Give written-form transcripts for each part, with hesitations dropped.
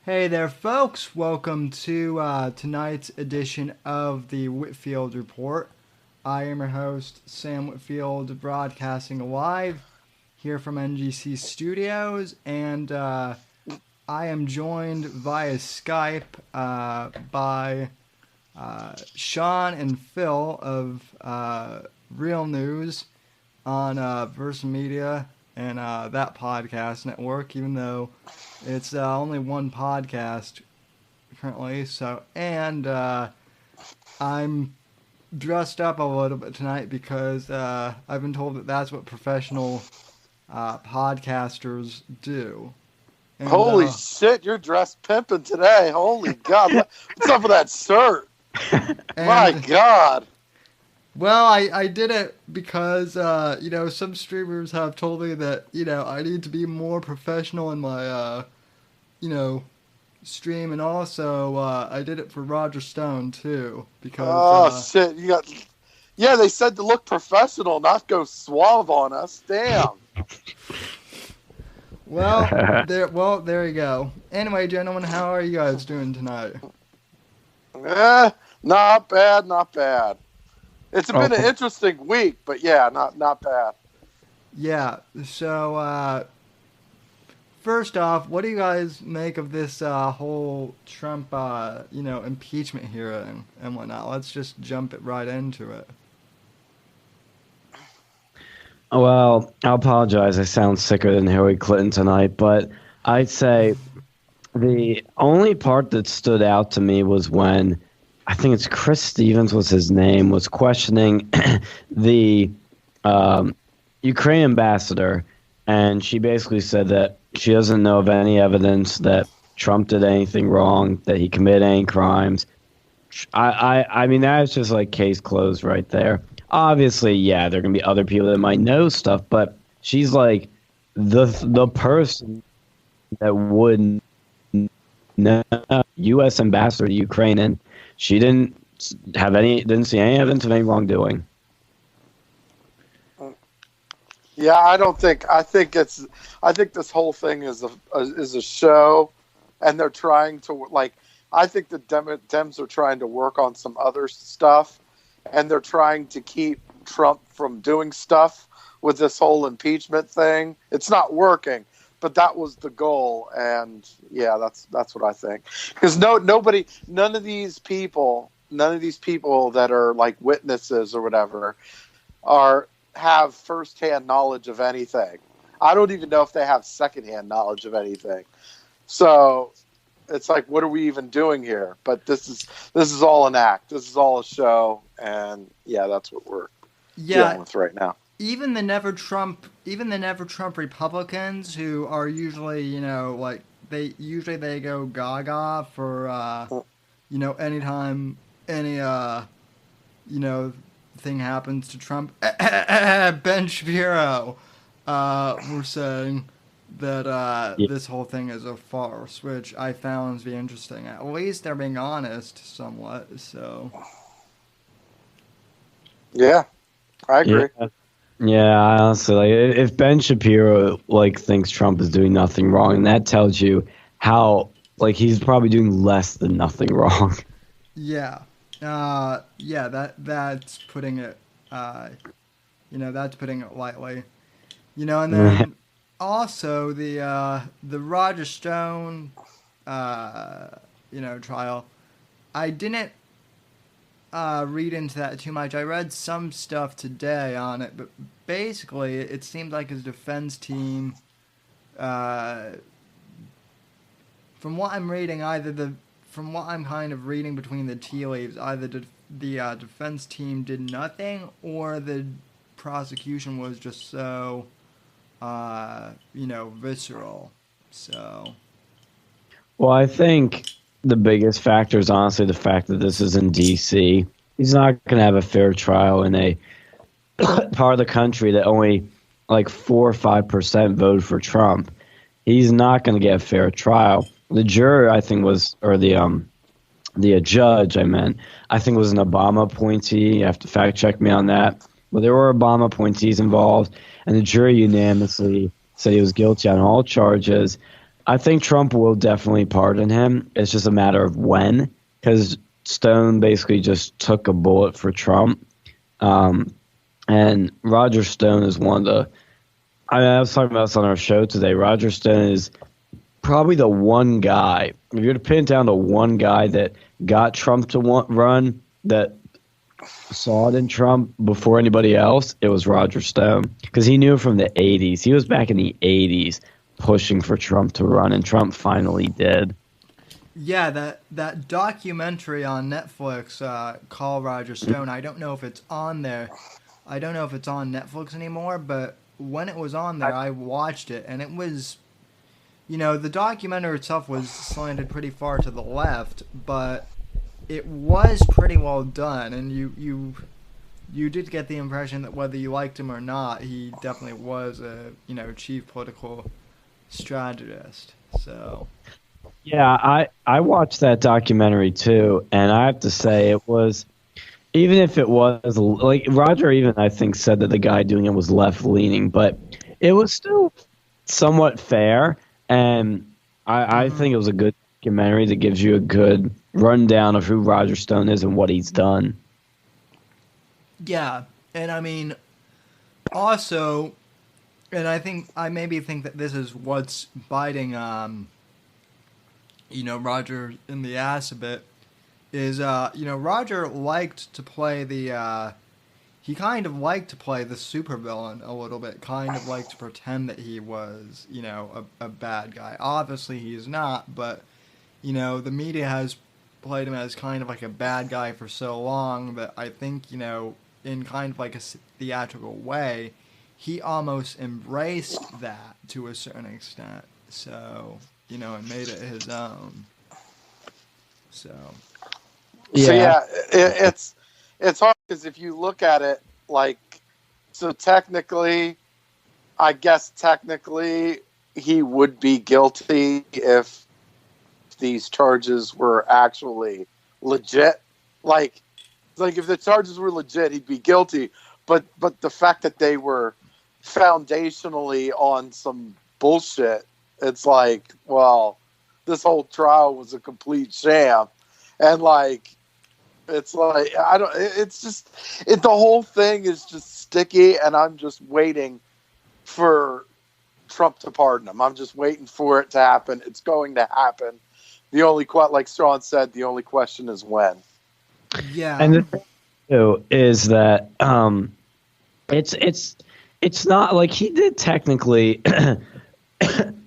Hey there, folks. Welcome to tonight's edition of the Whitfield Report. I am your host, Sam Whitfield, broadcasting live here from NGC Studios, and I am joined via Skype by Sean and Phil of Real News on Verse Media and that podcast network, even though it's only one podcast currently. So, and I'm dressed up a little bit tonight because I've been told that that's what professional podcasters do. And, Holy shit, you're dressed pimping today. Holy God. What's up with that shirt? My God. Well, I did it because, some streamers have told me that, I need to be more professional in my, stream. And also, I did it for Roger Stone, too. Because, shit. Yeah, they said to look professional, not go suave on us. Damn. There you go. Anyway, gentlemen, how are you guys doing tonight? Not bad. It's been an interesting week, but yeah, not bad. Yeah, so, first off, what do you guys make of this whole Trump, impeachment hearing and whatnot? Let's just jump it right into it. Well, I apologize. I sound sicker than Hillary Clinton tonight, but I'd say the only part that stood out to me was when I think it's Chris Stevens was his name, was questioning the Ukraine ambassador, and she basically said that she doesn't know of any evidence that Trump did anything wrong, that he committed any crimes. I mean, that's just like case closed right there. Obviously, yeah, there are going to be other people that might know stuff, but she's like the person that would know U.S. ambassador to Ukraine, and she didn't see any evidence of any wrongdoing. Yeah, I think this whole thing is a show, and they're trying to, I think the Dems are trying to work on some other stuff, and they're trying to keep Trump from doing stuff with this whole impeachment thing. It's not working, but that was the goal, and yeah, that's what I think. Because none of these people that are like witnesses or whatever have firsthand knowledge of anything. I don't even know if they have secondhand knowledge of anything. So it's like, what are we even doing here? But this is all an act. This is all a show, and yeah, that's what we're dealing with right now. Even the never Trump Republicans, who are usually, they go gaga for, anytime any, thing happens to Trump. Ben Shapiro, were saying that this whole thing is a farce, which I found to be interesting. At least they're being honest somewhat, so. Yeah, I agree. Yeah, honestly, if Ben Shapiro thinks Trump is doing nothing wrong, and that tells you how he's probably doing less than nothing wrong. Yeah, that's putting it, that's putting it lightly, and then also the Roger Stone, trial. I didn't read into that too much. I read some stuff today on it, but basically it seemed like his defense team, from what I'm reading, from what I'm kind of reading between the tea leaves, either the defense team did nothing, or the prosecution was just so, visceral. So. Well, I think the biggest factor is honestly the fact that this is in D.C. He's not going to have a fair trial in a part of the country that only 4 or 5% voted for Trump. He's not going to get a fair trial. The juror, I think, the judge, I think was an Obama appointee. You have to fact check me on that. But there were Obama appointees involved, and the jury unanimously said he was guilty on all charges. I think Trump will definitely pardon him. It's just a matter of when, because Stone basically just took a bullet for Trump. And Roger Stone is one of the. I was talking about this on our show today. Roger Stone is probably the one guy. If you're to pin it down to one guy that got Trump to run, that saw it in Trump before anybody else, it was Roger Stone, because he knew from the 80s. He was back in the 80s pushing for Trump to run, and Trump finally did. Yeah, that documentary on Netflix, Call Roger Stone. I don't know if it's on there. I don't know if it's on Netflix anymore, but when it was on there, I watched it, and it was, the documentary itself was slanted pretty far to the left, but it was pretty well done, and you did get the impression that whether you liked him or not, he definitely was a chief political strategist. So yeah, I watched that documentary too, and I have to say it was, even if it was like Roger even I think said that the guy doing it was left leaning, but it was still somewhat fair, and I think it was a good documentary that gives you a good rundown of who Roger Stone is and what he's done. Yeah, and I mean, also, and I maybe think that this is what's biting, Roger in the ass a bit, is, Roger liked to play he kind of liked to play the supervillain a little bit, kind of liked to pretend that he was, a bad guy. Obviously he's not, but, the media has played him as kind of like a bad guy for so long that I think, in kind of like a theatrical way, he almost embraced that to a certain extent. So, and made it his own. So yeah, it's hard because if you look at it, like, so technically, I guess technically he would be guilty if these charges were actually legit. Like if the charges were legit, he'd be guilty. But the fact that they were foundationally on some bullshit, it's like, well, this whole trial was a complete sham. And like, it's like, the whole thing is just sticky, and I'm just waiting for Trump to pardon him. I'm just waiting for it to happen. It's going to happen. The only, like Sean said, the only question is when. Yeah. And the thing too is that it's not like he did technically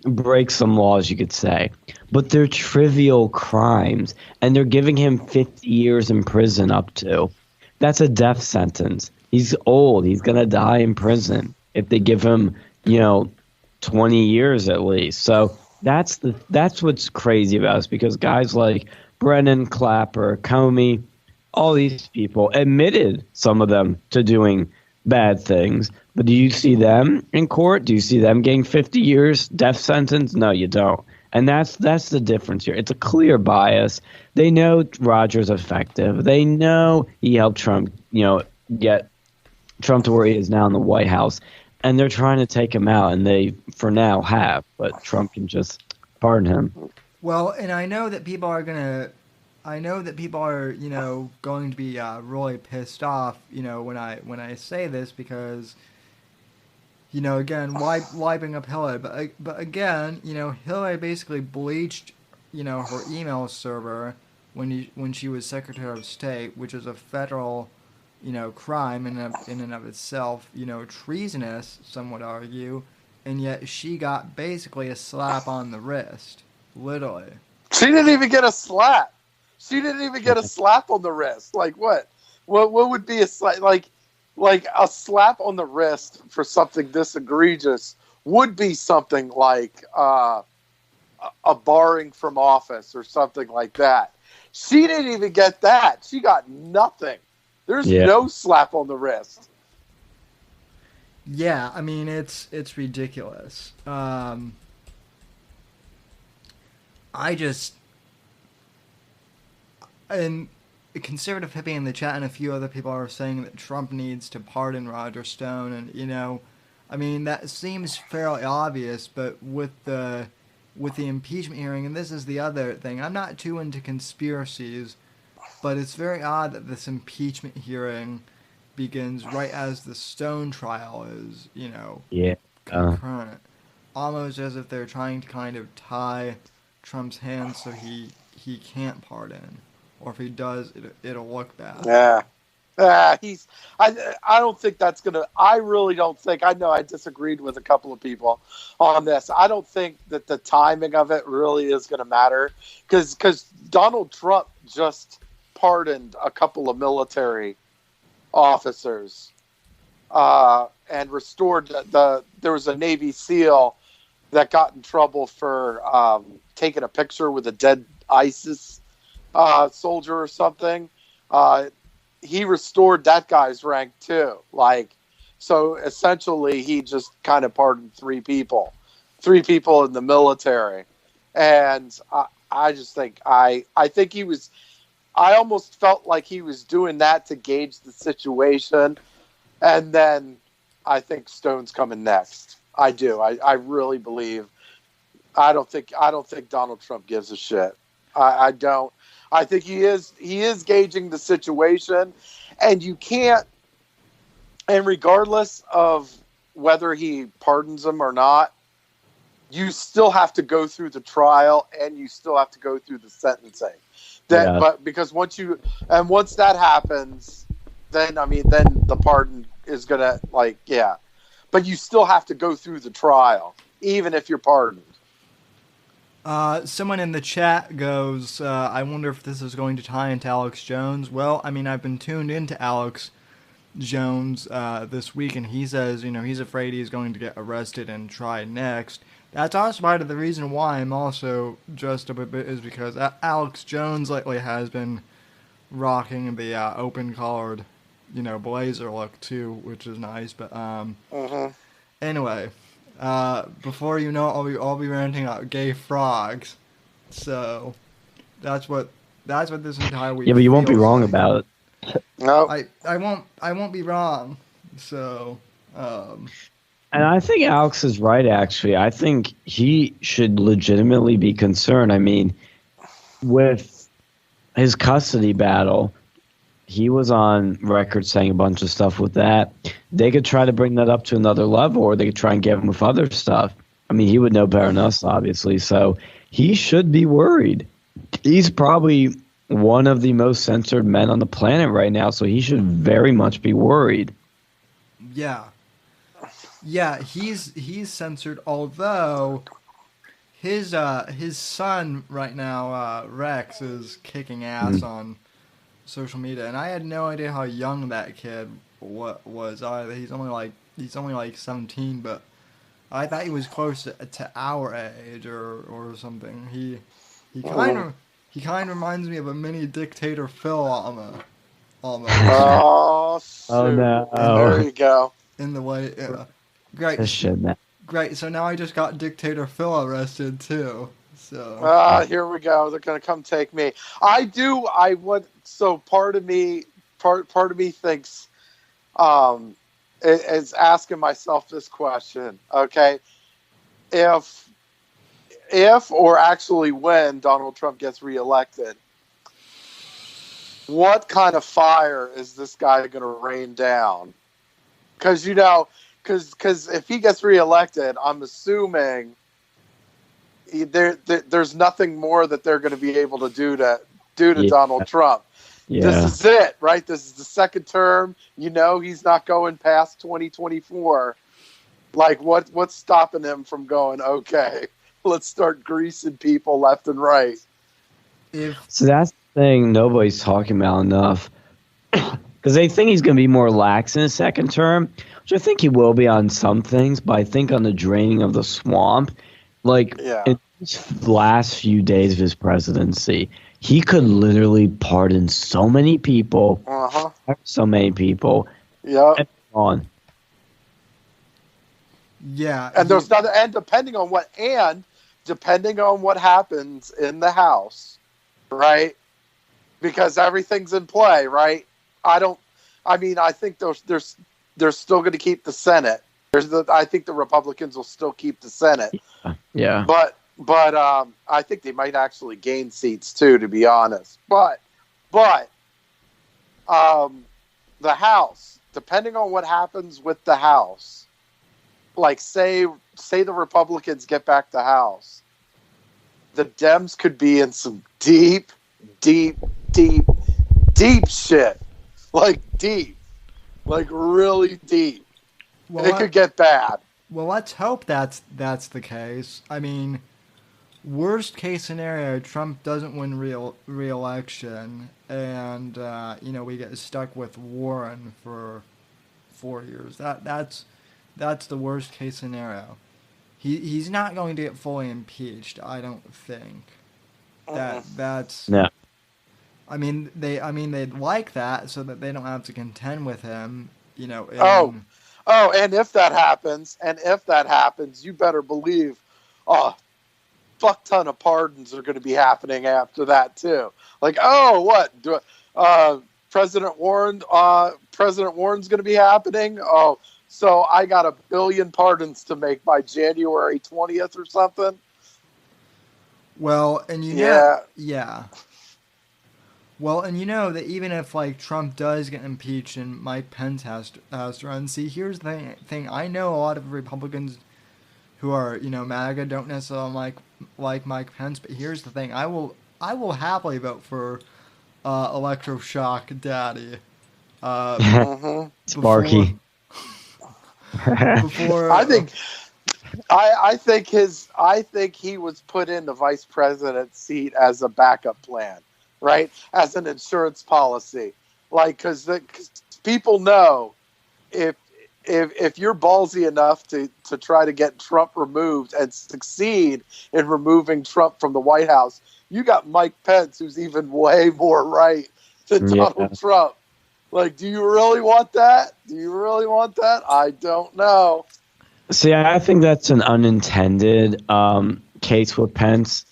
break some laws, you could say, but they're trivial crimes, and they're giving him 50 years in prison up to. That's a death sentence. He's old. He's going to die in prison if they give him, 20 years at least. So that's what's crazy about us, because guys like Brennan, Clapper, Comey, all these people admitted, some of them, to doing bad things. But do you see them in court? Do you see them getting 50 years death sentence? No, you don't. And that's the difference here. It's a clear bias. They know Roger's effective. They know he helped Trump, get Trump to where he is now in the White House. And they're trying to take him out, and they, for now, have. But Trump can just pardon him. Well, and I know that people are going to be really pissed off, when I say this, because, again, why bring up Hillary? But again, Hillary basically bleached, her email server when she was Secretary of State, which is a federal, crime in and of itself, treasonous, some would argue, and yet she got basically a slap on the wrist, literally. She didn't even get a slap. She didn't even get a slap on the wrist. Like what? What would be a slap? Like a slap on the wrist for something this egregious would be something like a barring from office or something like that. She didn't even get that. She got nothing. There's no slap on the wrist. Yeah, I mean it's ridiculous. And Conservative Hippie in the chat and a few other people are saying that Trump needs to pardon Roger Stone, and I mean that seems fairly obvious, but with the with the impeachment hearing, and this is the other thing. I'm not too into conspiracies, but it's very odd that this impeachment hearing begins right as the Stone trial is, Yeah. concurrent. Almost as if they're trying to kind of tie Trump's hands so he can't pardon. Or if he does, it'll look bad. Yeah. I don't think that's going to, I really don't think, I know I disagreed with a couple of people on this. I don't think that the timing of it really is going to matter because Donald Trump just pardoned a couple of military officers and restored there was a Navy SEAL that got in trouble for taking a picture with a dead ISIS soldier or something. He restored that guy's rank too. So essentially he just kind of pardoned three people in the military. And I just think, I think I almost felt like he was doing that to gauge the situation. And then I think Stone's coming next. I do. I really believe, I don't think Donald Trump gives a shit. I don't. I think he is gauging the situation, and you can't, and regardless of whether he pardons him or not, you still have to go through the trial and you still have to go through the sentencing. But because once that happens, then the pardon is gonna but you still have to go through the trial, even if you're pardoned. Someone in the chat goes, I wonder if this is going to tie into Alex Jones. Well, I've been tuned into Alex Jones this week, and he says, he's afraid he's going to get arrested and tried next. That's also part of the reason why I'm also dressed up a bit, is because Alex Jones lately has been rocking the open-collared, blazer look too, which is nice. But anyway. Before you know it, I'll be ranting about gay frogs. So that's what this entire week. Yeah, but you won't be wrong like. about it. No, I won't be wrong. So. And I think Alex is right. Actually, I think he should legitimately be concerned. With his custody battle, he was on record saying a bunch of stuff with that. They could try to bring that up to another level, or they could try and get him with other stuff. He would know better than us, obviously. So he should be worried. He's probably one of the most censored men on the planet right now, so he should very much be worried. Yeah. Yeah, he's censored, although his son right now, Rex, is kicking ass on social media, and I had no idea how young that kid was either. He's only like 17, but I thought he was close to our age or something. He kind of reminds me of a mini Dictator Phil almost. Oh no! There you go. In the way, great. Great. So now I just got Dictator Phil arrested too. So here we go. They're gonna come take me. So part of me thinks, is asking myself this question. Okay, if or actually when Donald Trump gets reelected, what kind of fire is this guy gonna rain down? Because if he gets reelected, I'm assuming there's nothing more that they're going to be able to do to Donald Trump. Yeah. This is it, right? This is the second term. He's not going past 2024. What's stopping him from going, okay, let's start greasing people left and right? So that's the thing nobody's talking about enough. Because they think he's going to be more lax in his second term, which I think he will be on some things, but I think on the draining of the swamp, in his last few days of his presidency, he could literally pardon so many people. So many people. Yeah. On. Yeah. And there's nothing, and depending on what happens in the House, right? Because everything's in play, right? I think they're still going to keep the Senate. I think the Republicans will still keep the Senate. Yeah. But but I think they might actually gain seats too, to be honest. But the House, depending on what happens with the House, like say the Republicans get back the House, the Dems could be in some deep shit. Like deep. Like really deep. Well, It could get bad. Well, let's hope that's the case. I mean, worst case scenario, Trump doesn't win re-election, and we get stuck with Warren for 4 years. That's the worst case scenario. He's not going to get fully impeached, I don't think. That's No. they'd like that so that they don't have to contend with him. And if that happens, you better believe, fuck ton of pardons are going to be happening after that too. Like, President Warren's going to be happening. Oh, so I got 1 billion pardons to make by January 20th or something. Well, and yeah. Well, and that even if Trump does get impeached and Mike Pence has to run, see, here's the thing. I know a lot of Republicans who are MAGA don't necessarily like Mike Pence, but here's the thing. I will happily vote for electroshock daddy. Sparky. Before I think he was put in the vice president seat as a backup plan, right? As an insurance policy, because people know if you're ballsy enough to try to get Trump removed and succeed in removing Trump from the White House, you got Mike Pence, who's even way more right than Donald Trump. Do you really want that? I don't know. See, I think that's an unintended case with Pence.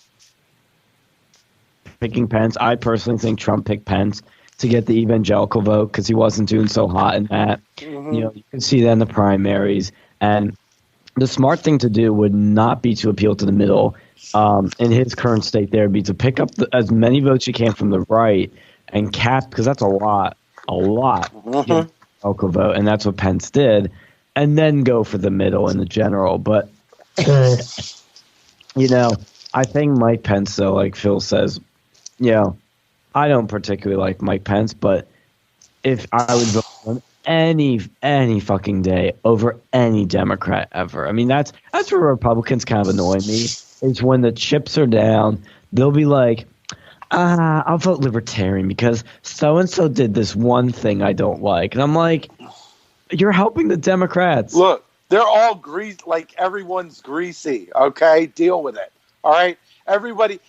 Picking Pence. I personally think Trump picked Pence to get the evangelical vote because he wasn't doing so hot in that. Mm-hmm. You can see that in the primaries. And the smart thing to do would not be to appeal to the middle. In his current state, there would be to pick up as many votes you can from the right and cap, because that's a lot evangelical vote, and that's what Pence did, and then go for the middle in the general. But I think Mike Pence, though, like Phil says, I don't particularly like Mike Pence, but if I would vote on any fucking day over any Democrat ever. I mean, that's where Republicans kind of annoy me, is when the chips are down, they'll be like, I'll vote Libertarian because so-and-so did this one thing I don't like. And I'm like, you're helping the Democrats. Look, they're all greasy, everyone's greasy, okay? Deal with it, all right? Everybody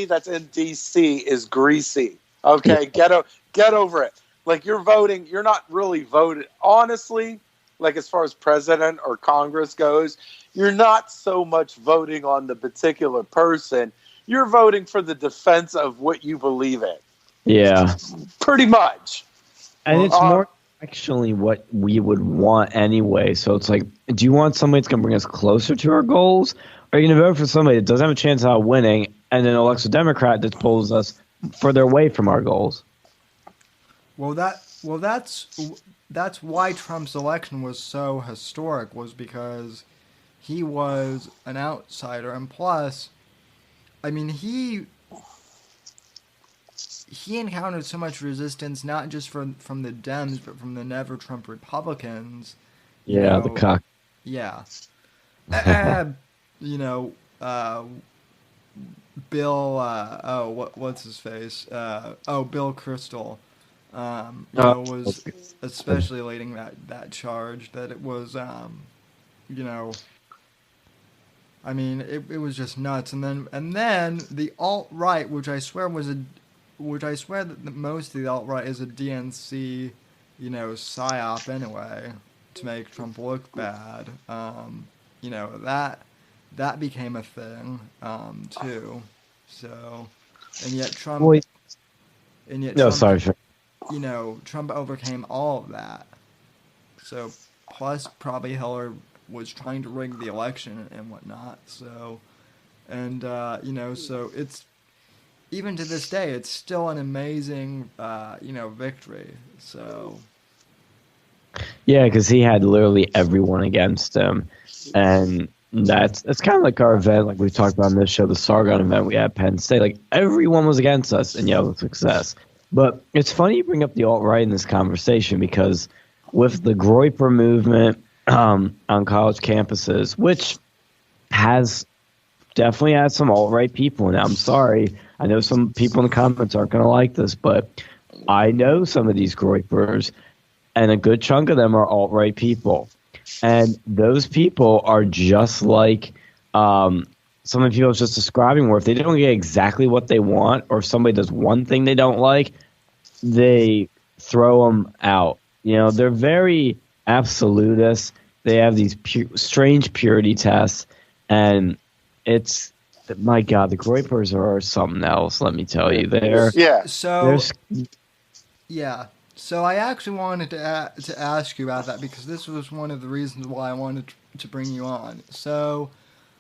that's in D.C. is greasy, okay? Yeah. Get over it. You're voting, you're not really voting. Honestly, as far as president or Congress goes, you're not so much voting on the particular person. You're voting for the defense of what you believe in. Yeah. Pretty much. And it's more actually what we would want anyway. So it's do you want somebody that's going to bring us closer to our goals? Or are you going to vote for somebody that doesn't have a chance of winning and then elects a Democrat that pulls us further away from our goals? That's why Trump's election was so historic, was because he was an outsider. And plus, I mean, he encountered so much resistance, not just from the Dems, but from the Never Trump Republicans. Yeah, the cock. Yeah. Bill, what's his face? Bill Kristol, was especially leading that charge that it was, I mean, it was just nuts. And then the alt-right, which I swear that most of the alt-right is a DNC, psyop anyway, to make Trump look bad. That became a thing, too. So, and yet Trump. Trump overcame all of that. So, plus probably Hillary was trying to rig the election and whatnot. So, And so it's even to this day, it's still an amazing victory. So Yeah, because he had literally everyone against him, and that's kind of like our event, like we talked about on this show, the Sargon event we had at Penn State. Like everyone was against us, and with success. But it's funny you bring up the alt right in this conversation because with the Groyper movement on college campuses, which has definitely had some alt right people in it. I'm sorry, I know some people in the comments aren't going to like this, but I know some of these Groypers, and a good chunk of them are alt-right people. And those people are just like some of the people I was just describing, where if they don't get exactly what they want, or if somebody does one thing they don't like, they throw them out. They're very absolutist. They have these strange purity tests, and it's, my God, the Groypers are something else, let me tell you. So I actually wanted to ask you about that because this was one of the reasons why I wanted to bring you on. So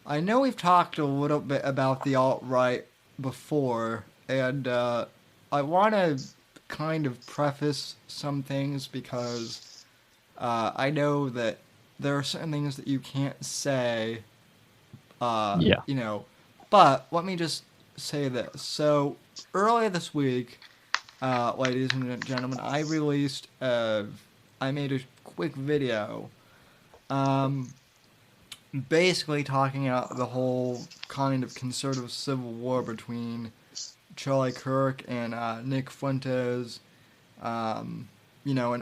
I know we've talked a little bit about the alt-right before, and I want to kind of preface some things because I know that there are certain things that you can't say, but let me just say this. So earlier this week, ladies and gentlemen, I made a quick video, basically talking out the whole kind of conservative civil war between Charlie Kirk and Nick Fuentes. And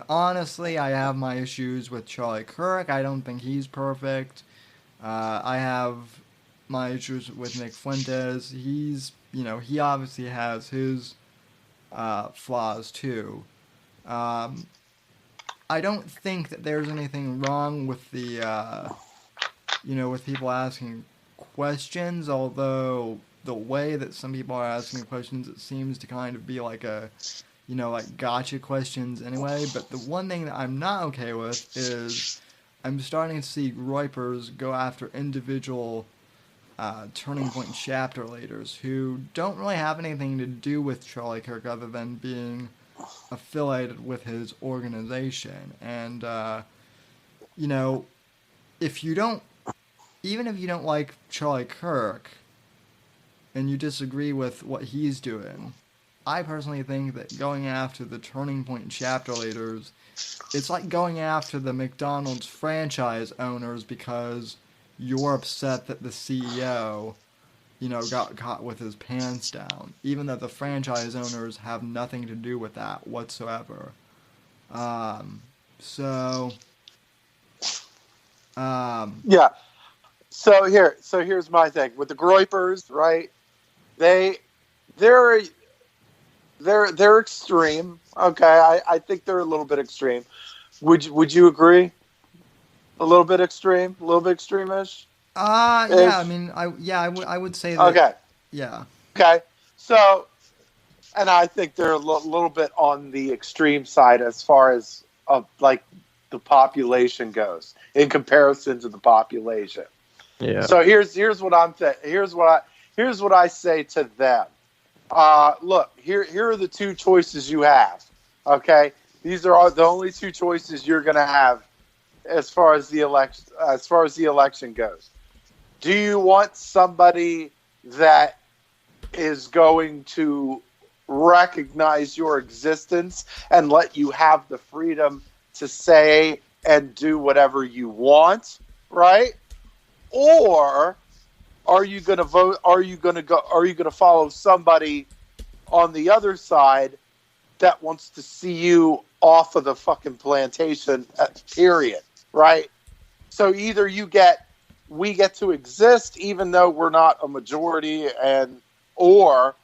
honestly, I have my issues with Charlie Kirk. I don't think he's perfect. I have my issues with Nick Fuentes. He obviously has his flaws too. I don't think that there's anything wrong with the, with people asking questions, although the way that some people are asking questions, it seems to kind of be like like gotcha questions anyway. But the one thing that I'm not okay with is I'm starting to see Groypers go after individual Turning Point chapter leaders who don't really have anything to do with Charlie Kirk other than being affiliated with his organization. And, if you don't like Charlie Kirk and you disagree with what he's doing, I personally think that going after the Turning Point chapter leaders, it's like going after the McDonald's franchise owners because you're upset that the CEO, got caught with his pants down, even though the franchise owners have nothing to do with that whatsoever. Yeah. So here's my thing with the Groypers, right? They're extreme. Okay, I think they're a little bit extreme. Would you agree? A little bit extreme, a little bit extreme-ish. Yeah. I mean, I would say that. Okay. Yeah. Okay. So, and I think they're a little bit on the extreme side as far as like the population goes in comparison to the population. Yeah. So here's what I'm saying. Here's what I say to them. Look, here are the two choices you have. Okay, these are the only two choices you're going to have as far as the election goes. Do you want somebody that is going to recognize your existence and let you have the freedom to say and do whatever you want, right? Or are you going to vote? Are you going to follow somebody on the other side that wants to see you off of the fucking plantation, period, right? So either we get to exist even though we're not a majority, or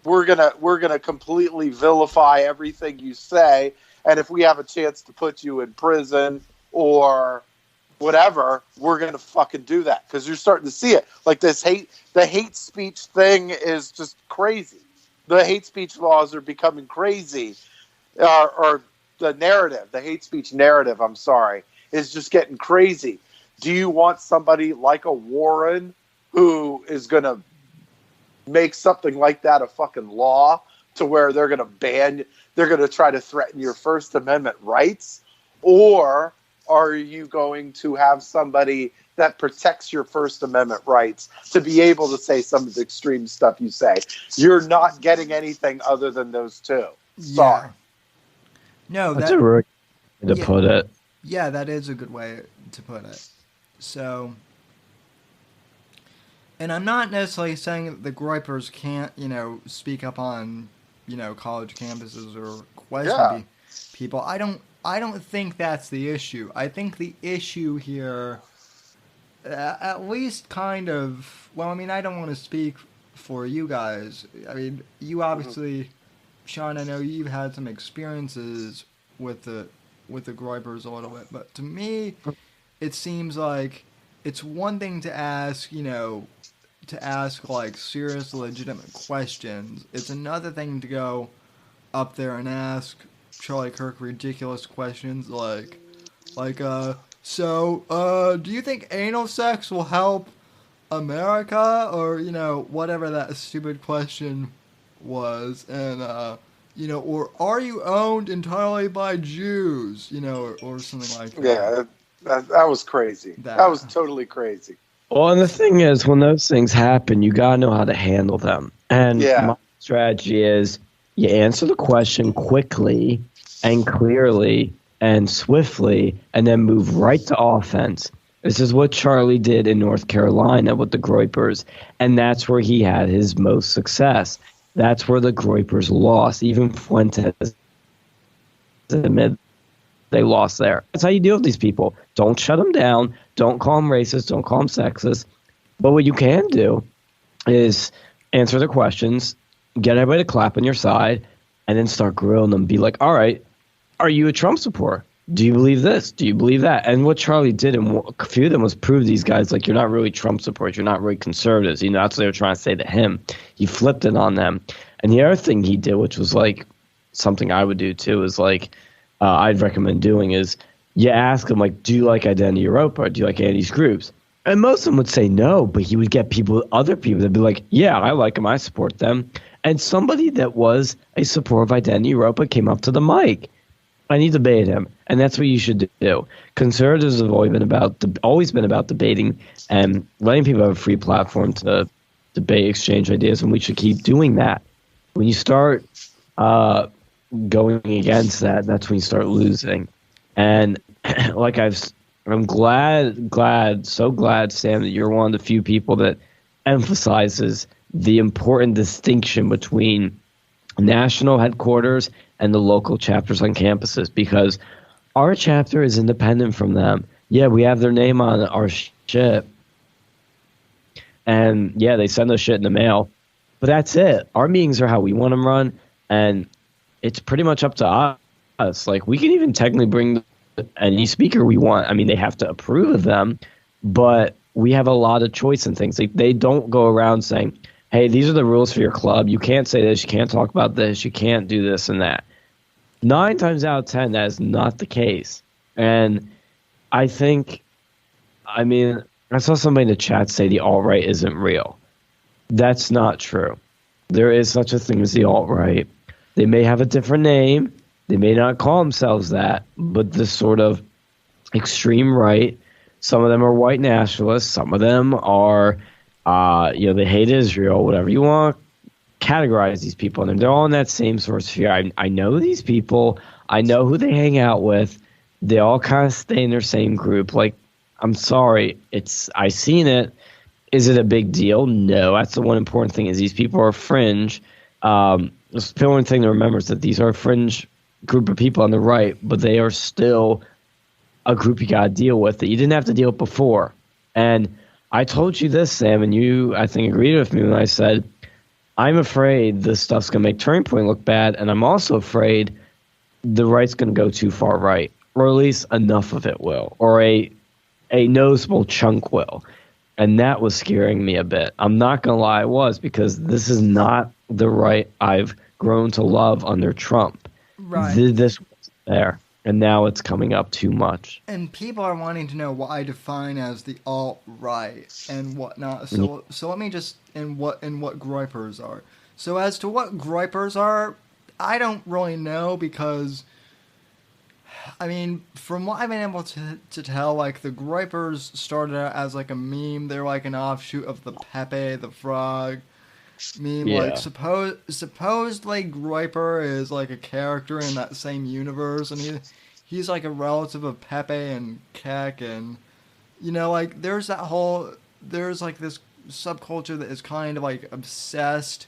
we're gonna completely vilify everything you say, and if we have a chance to put you in prison or whatever, we're gonna fucking do that, because you're starting to see it. Like the hate speech thing is just crazy. The hate speech laws are becoming crazy, or the hate speech narrative, is just getting crazy. Do you want somebody like a Warren who is going to make something like that a fucking law to where they're going to try to threaten your First Amendment rights? Or are you going to have somebody that protects your First Amendment rights to be able to say some of the extreme stuff you say? You're not getting anything other than those two. Sorry. Yeah. No, that's a really good way to put it. Yeah, that is a good way to put it. So, and I'm not necessarily saying that the Groypers can't, speak up on, college campuses or question people. I don't think that's the issue. I think the issue here, at least kind of, well, I mean, I don't want to speak for you guys. I mean, you obviously, Sean, I know you've had some experiences with the Groypers a little bit, but to me, it seems like it's one thing to ask, like serious, legitimate questions. It's another thing to go up there and ask Charlie Kirk ridiculous questions like, so, do you think anal sex will help America? Or, whatever that stupid question was. And, or are you owned entirely by Jews? Or something like that. Yeah, that was crazy. That was totally crazy. Well, and the thing is, when those things happen, you got to know how to handle them. And my strategy is you answer the question quickly and clearly and swiftly, and then move right to offense. This is what Charlie did in North Carolina with the Groypers, and that's where he had his most success. That's where the Groypers lost. Even Fuentes admitted they lost there. That's how you deal with these people. Don't shut them down. Don't call them racist. Don't call them sexist. But what you can do is answer the questions, get everybody to clap on your side, and then start grilling them. Be like, all right, are you a Trump supporter? Do you believe this? Do you believe that? And what Charlie did, and a few of them, was prove these guys, like, you're not really Trump supporters. You're not really conservatives. That's what they were trying to say to him. He flipped it on them. And the other thing he did, which was, like, something I would do, too, is, like, I'd recommend doing is you ask them, like, do you like Identity Europa? Do you like any of these groups? And most of them would say no, but he would get other people that'd be like, yeah, I like them. I support them. And somebody that was a supporter of Identity Europa came up to the mic. And he debated him, and that's what you should do. Conservatives have always been about debating and letting people have a free platform to debate, exchange ideas, and we should keep doing that. When you start going against that, that's when you start losing. And like I'm so glad, Sam, that you're one of the few people that emphasizes the important distinction between national headquarters and the local chapters on campuses, because our chapter is independent from them. Yeah, we have their name on our shit. And yeah, they send us shit in the mail. But that's it. Our meetings are how we want them run. And it's pretty much up to us. Like, we can even technically bring any speaker we want. I mean, they have to approve of them, but we have a lot of choice in things. They don't go around saying, hey, these are the rules for your club. You can't say this. You can't talk about this. You can't do this and that. 9 times out of 10, that is not the case. And I saw somebody in the chat say the alt-right isn't real. That's not true. There is such a thing as the alt-right. They may have a different name. They may not call themselves that, but this sort of extreme right, some of them are white nationalists. Some of them are, they hate Israel, whatever you want. Categorize these people, and they're all in that same sort of sphere. I know these people. I know who they hang out with. They all kind of stay in their same group. Like, I'm sorry, I seen it. Is it a big deal? No. That's the one important thing, is these people are fringe. The only thing to remember is that these are a fringe group of people on the right, but they are still a group you got to deal with that you didn't have to deal with before. And I told you this, Sam, and you, I think, agreed with me when I said, I'm afraid this stuff's going to make Turning Point look bad, and I'm also afraid the right's going to go too far right, or at least enough of it will, or a noticeable chunk will. And that was scaring me a bit. I'm not going to lie, it was, because this is not the right I've grown to love under Trump. Right. This was there. and now it's coming up too much. And people are wanting to know what I define as the alt-right and whatnot. So let me just and what Groypers are. So as to what Groypers are, I don't really know because, I mean, from what I've been able to tell, like, the Groypers started out as, like, a meme. They're, like, an offshoot of the Pepe the Frog meme. Yeah. Like, supposedly Groyper is, like, a character in that same universe, and he's, like, a relative of Pepe and Keck, and, you know, like, there's, like, this subculture that is kind of, like, obsessed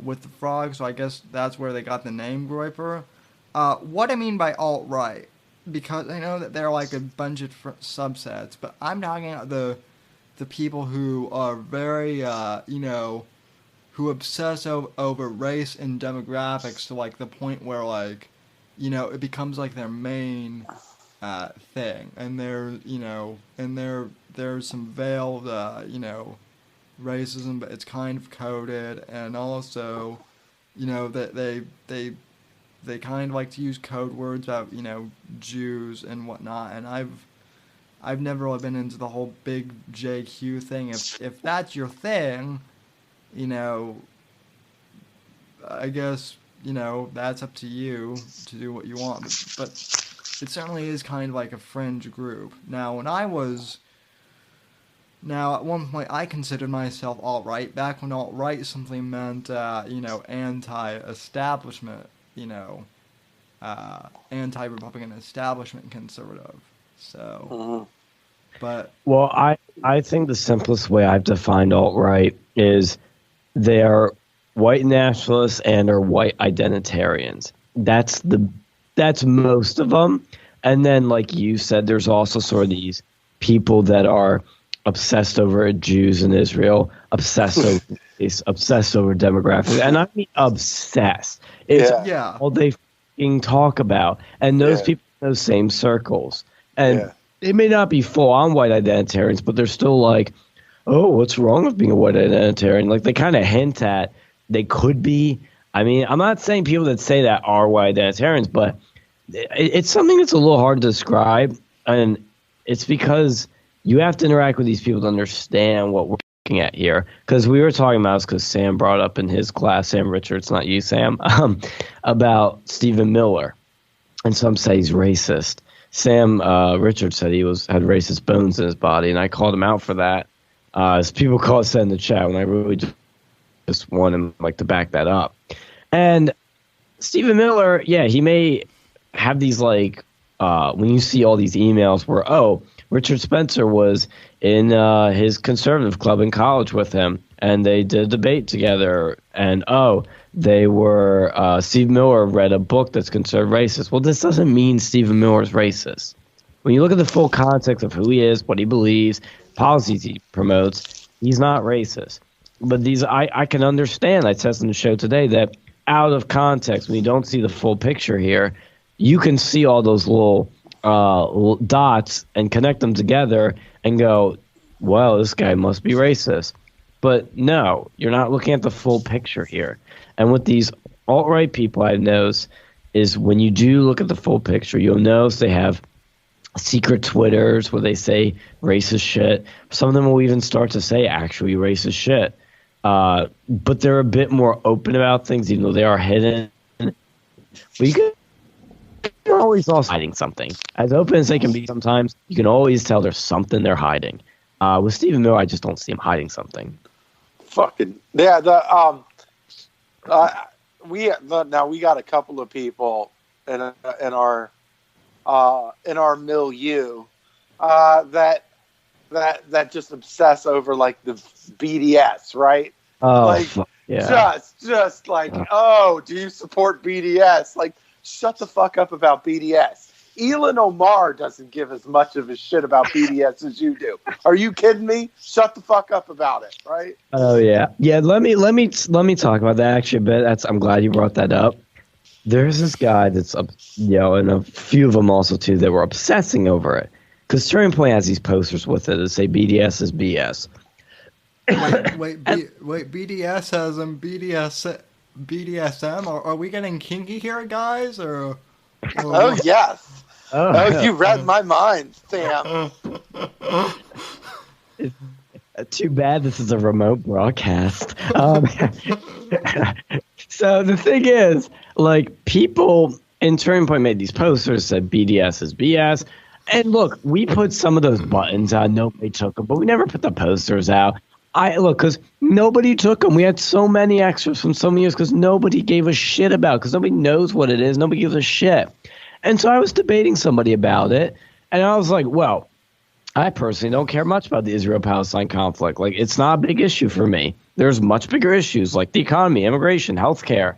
with the frog, so I guess that's where they got the name Groyper. What I mean by alt-right, because I know that there are like a bunch of subsets, but I'm talking about the people who are very, who obsess over race and demographics to like the point where like, it becomes like their main thing, and there's some veiled, racism, but it's kind of coded, and also, that they kind of like to use code words about, Jews and whatnot, and I've never really been into the whole big JQ thing. If that's your thing, I guess, that's up to you to do what you want, but it certainly is kind of like a fringe group. Now, at one point, I considered myself alt-right, back when alt-right simply meant, anti-establishment, anti-Republican establishment conservative. So, but... Well, I think the simplest way I've defined alt-right is they are white nationalists and are white identitarians. That's most of them. And then, like you said, there's also sort of these people that are obsessed over Jews in Israel, obsessed over race, obsessed over demographics, and I mean obsessed. It's all they fucking talk about, and those people in those same circles, and they may not be full-on white identitarians, but they're still like, oh, what's wrong with being a white identitarian? Like they kind of hint at they could be. I mean, I'm not saying people that say that are white identitarians, but it's something that's a little hard to describe, and it's because you have to interact with these people to understand what we're looking at here. Because we were talking about this because Sam brought up in his class, Sam Richards, not you, Sam, about Stephen Miller. And some say he's racist. Sam Richards said he had racist bones in his body, and I called him out for that. As people call us in the chat, when I really just want him to back that up. And Stephen Miller, he may have these when you see all these emails where, Richard Spencer was in his conservative club in college with him, and they did a debate together. And Steve Miller read a book that's considered racist. Well, this doesn't mean Stephen Miller is racist. When you look at the full context of who he is, what he believes, policies he promotes, he's not racist. But I can understand. I said in the show today that out of context, when you don't see the full picture here, you can see all those little dots and connect them together and go, well, this guy must be racist. But no, you're not looking at the full picture here. And with these alt-right people, I've noticed is when you do look at the full picture, you'll notice they have secret Twitters where they say racist shit. Some of them will even start to say actually racist shit. But they're a bit more open about things, even though they are hidden. But you're always also hiding something. As open as they can be sometimes, you can always tell there's something they're hiding. With Stephen Miller, I just don't see him hiding something. Fucking yeah. Now we got a couple of people in our milieu that just obsess over like the BDS, right? Just like, do you support BDS? Like, shut the fuck up about BDS. Elon Omar doesn't give as much of a shit about BDS as you do. Are you kidding me? Shut the fuck up about it, right? Oh yeah. Let me talk about that actually a bit. I'm glad you brought that up. There's this guy that's and a few of them also too that were obsessing over it. Because Turning Point has these posters with it that say BDS is BS. Wait, BDS has them BDSM? Are we getting kinky here, guys? Or oh yes. Oh, you read my mind, Sam. Too bad this is a remote broadcast. So the thing is, like, people in Turning Point made these posters said BDS is BS. And look, we put some of those buttons out. Nobody took them, but we never put the posters out. Because nobody took them. We had so many extras from so many years because nobody gave a shit about it, because nobody knows what it is. Nobody gives a shit. And so I was debating somebody about it, and I was like, well, I personally don't care much about the Israel-Palestine conflict. Like, it's not a big issue for me. There's much bigger issues like the economy, immigration, healthcare,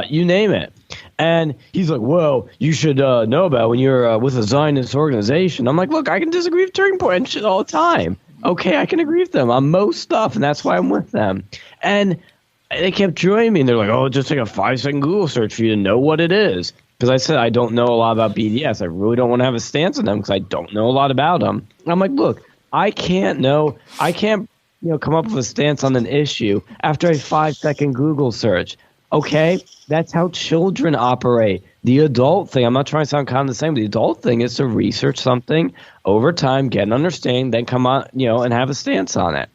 you name it. And he's like, well, you should know about when you're with a Zionist organization. I'm like, look, I can disagree with Turning Point and shit all the time. Okay, I can agree with them on most stuff, and that's why I'm with them. And they kept joining me, and they're like, oh, just take a 5-second Google search for you to know what it is. Because I said I don't know a lot about BDS. I really don't want to have a stance on them because I don't know a lot about them. And I'm like, look, I can't come up with a stance on an issue after a 5-second Google search. Okay, that's how children operate. The adult thing, I'm not trying to sound condescending, but the adult thing is to research something over time, get an understanding, then come on, and have a stance on it.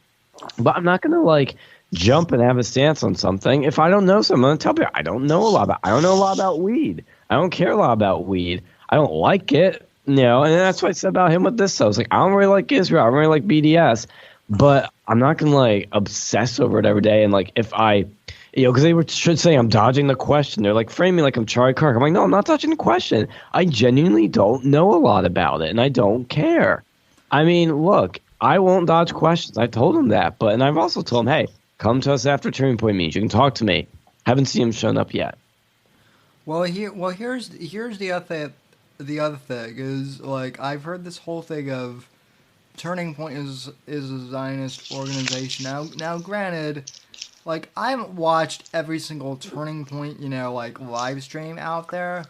But I'm not going to jump and have a stance on something if I don't know something. I'm going to tell people I don't know a lot about weed. I don't care a lot about weed. I don't like it, and that's what I said about him with this. So I was like, I don't really like Israel. I don't really like BDS, but I'm not going to obsess over it every day. And if I, because they should say I'm dodging the question. They're framing me like I'm Charlie Kirk. I'm like, no, I'm not dodging the question. I genuinely don't know a lot about it, and I don't care. I mean, look, I won't dodge questions. I told him that, and I've also told him, hey, come to us after Turning Point meetings. You can talk to me. Haven't seen him shown up yet. Here's the other thing is I've heard this whole thing of Turning Point is a Zionist organization. Now granted, I haven't watched every single Turning Point live stream out there,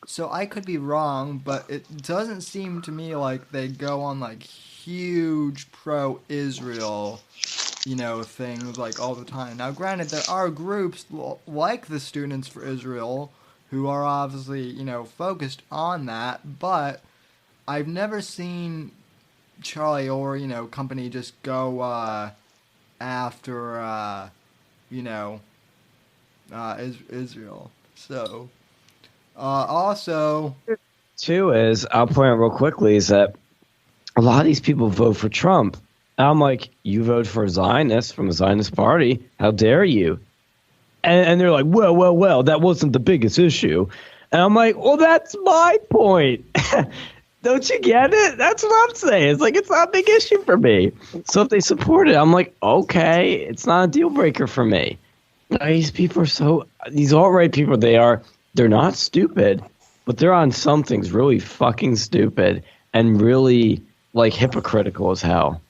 so I could be wrong, but it doesn't seem to me like they go on huge pro-Israel things all the time. Now granted, there are groups like the Students for Israel who are obviously, focused on that, but I've never seen Charlie or, company just go after, Israel. So, also... Two is, I'll point out real quickly, is that a lot of these people vote for Trump. And I'm like, you vote for a Zionist from a Zionist party? How dare you? And they're like, well, that wasn't the biggest issue. And I'm like, well, that's my point. Don't you get it? That's what I'm saying. It's it's not a big issue for me. So if they support it, I'm like, okay, it's not a deal breaker for me. These people are these alt-right people, they're not stupid, but they're on some things really fucking stupid and really hypocritical as hell.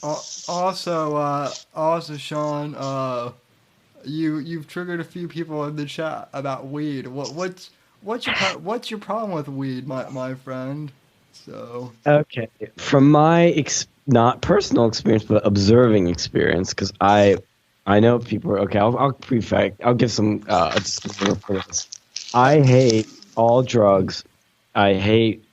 Also, Sean, you've triggered a few people in the chat about weed. What's your problem with weed, my friend? So okay, from my not personal experience but observing experience, because I know people. Okay, I'll give some disclaimer for this. I hate all drugs. I hate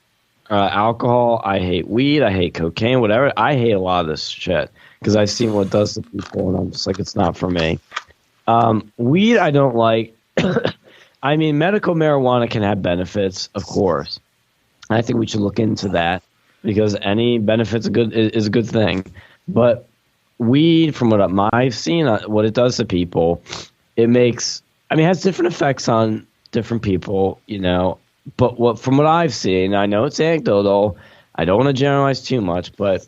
alcohol. I hate weed. I hate cocaine. Whatever. I hate a lot of this shit because I've seen what it does to people, and I'm just like, it's not for me. Weed, I don't like. I mean, medical marijuana can have benefits, of course. I think we should look into that because any benefits is a good thing. But weed, from what I've seen, what it does to people, it has different effects on different people, But from what I've seen, I know it's anecdotal. I don't want to generalize too much, but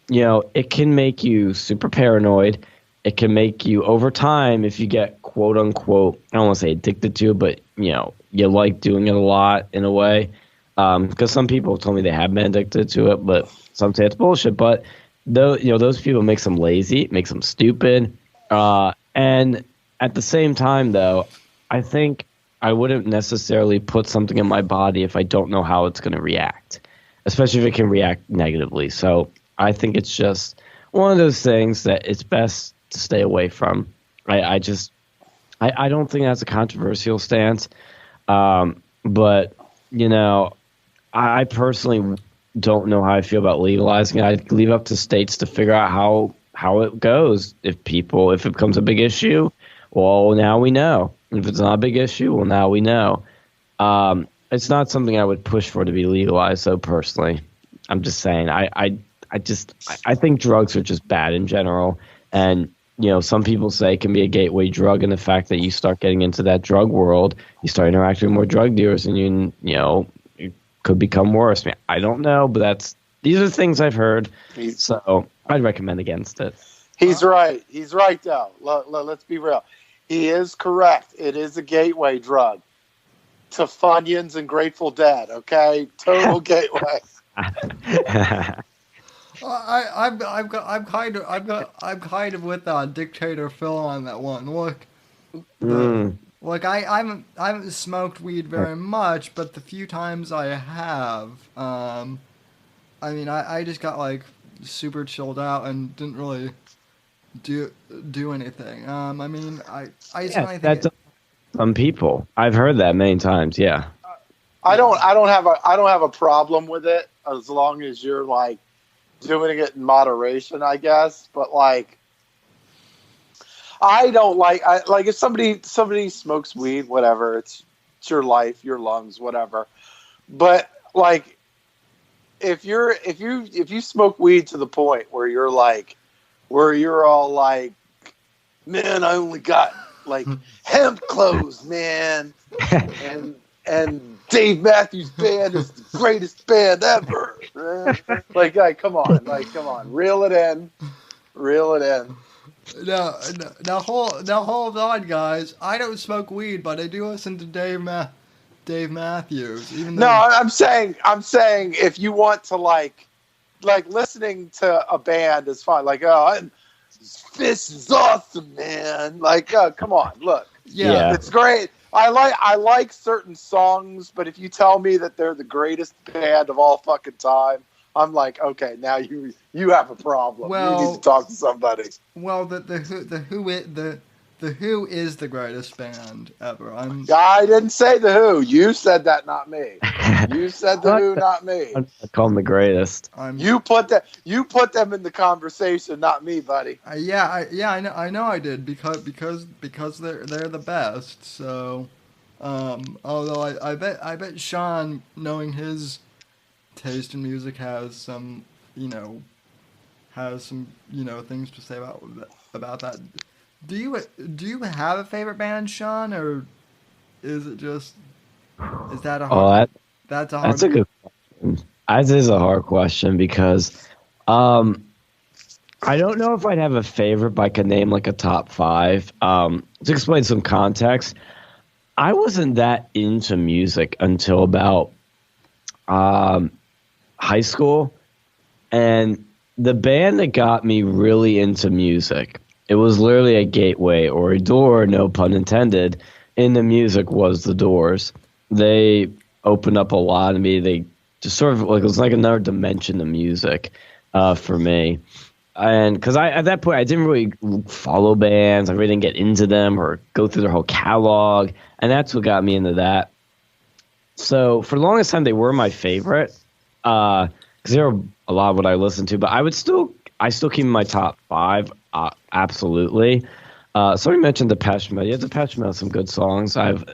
it can make you super paranoid. It can make you, over time, if you get quote unquote, I don't want to say addicted to it, but you like doing it a lot in a way. Because some people told me they have been addicted to it, but some say it's bullshit. But those people makes them lazy, makes them stupid. And at the same time, though, I think I wouldn't necessarily put something in my body if I don't know how it's going to react, especially if it can react negatively. So I think it's just one of those things that it's best to stay away from. I don't think that's a controversial stance. But, I personally don't know how I feel about legalizing it. I'd leave up to states to figure out how it goes. If it becomes a big issue, well, now we know. If it's not a big issue, well, now we know. It's not something I would push for to be legalized. So personally, I'm just saying, I think drugs are just bad in general, and some people say it can be a gateway drug, and the fact that you start getting into that drug world, you start interacting with more drug dealers, and it could become worse. I mean, I don't know, but these are things I've heard, so I'd recommend against it. He's right. He's right, though. Let's be real. He is correct. It is a gateway drug to Funyuns and Grateful Dead. Okay, total gateway. I'm kind of with Dictator Phil on that one. Look, I haven't smoked weed very much, but the few times I have, I mean, I just got like super chilled out and didn't really do anything. I mean, I just think that's some people. I've heard that many times. Yeah. I don't have a problem with it as long as you're like doing it in moderation, I guess. But like, I don't like if somebody smokes weed, whatever. It's your life, your lungs, whatever. But like, if you smoke weed to the point where you're all like, man, I only got like hemp clothes, man, and Dave Matthews Band is the greatest band ever. Like, come on, reel it in. Now hold on, guys. I don't smoke weed, but I do listen to Dave Matthews. Even though I'm saying if you want to like listening to a band is fine. Like, this is awesome, man. Like, come on, look. Yeah, it's great. I like certain songs, but if you tell me that they're the greatest band of all fucking time, I'm like, okay, now you have a problem. Well, you need to talk to somebody. Well, the Who is the greatest band ever. I didn't say the Who. You said that, not me. You said the Who, not me. I call them the greatest. You put them in the conversation, not me, buddy. I know I did because they're the best. So, although I bet Sean, knowing his taste in music, has some things to say about that. Do you have a favorite band, Sean, or is that a hard? That's a good question. That is a hard question because I don't know if I'd have a favorite, but I could name like a top 5. To explain some context, I wasn't that into music until about high school, and the band that got me really into music, it was literally a gateway or a door, no pun intended, into music, was the Doors. They opened up a lot of me. They just sort of like, it was like another dimension of music for me. And because at that point I didn't really follow bands, I really didn't get into them or go through their whole catalog, and that's what got me into that. So for the longest time they were my favorite because they were a lot of what I listened to, but I still keep in my top 5. Absolutely. Somebody mentioned Depeche Mode. Yeah, Depeche Mode has some good songs. I have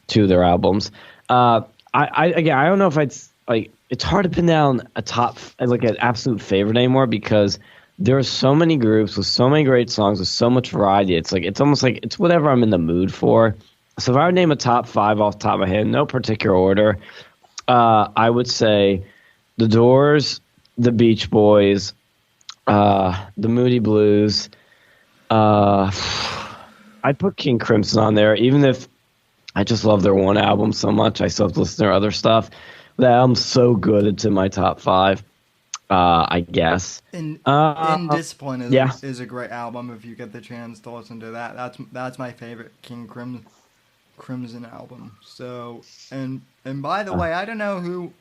2 of their albums. I don't know if I'd like. It's hard to pin down a top like an absolute favorite anymore because there are so many groups with so many great songs with so much variety. It's almost like it's whatever I'm in the mood for. So if I would name a top 5 off the top of my head, no particular order, I would say the Doors, the Beach Boys, the Moody Blues. I'd put King Crimson on there, even if I just love their one album so much. I still have to listen to their other stuff. That album's so good; it's in my top 5. I guess. Indiscipline is a great album. If you get the chance to listen to that, that's my favorite King Crimson album. So, and by the way, I don't know who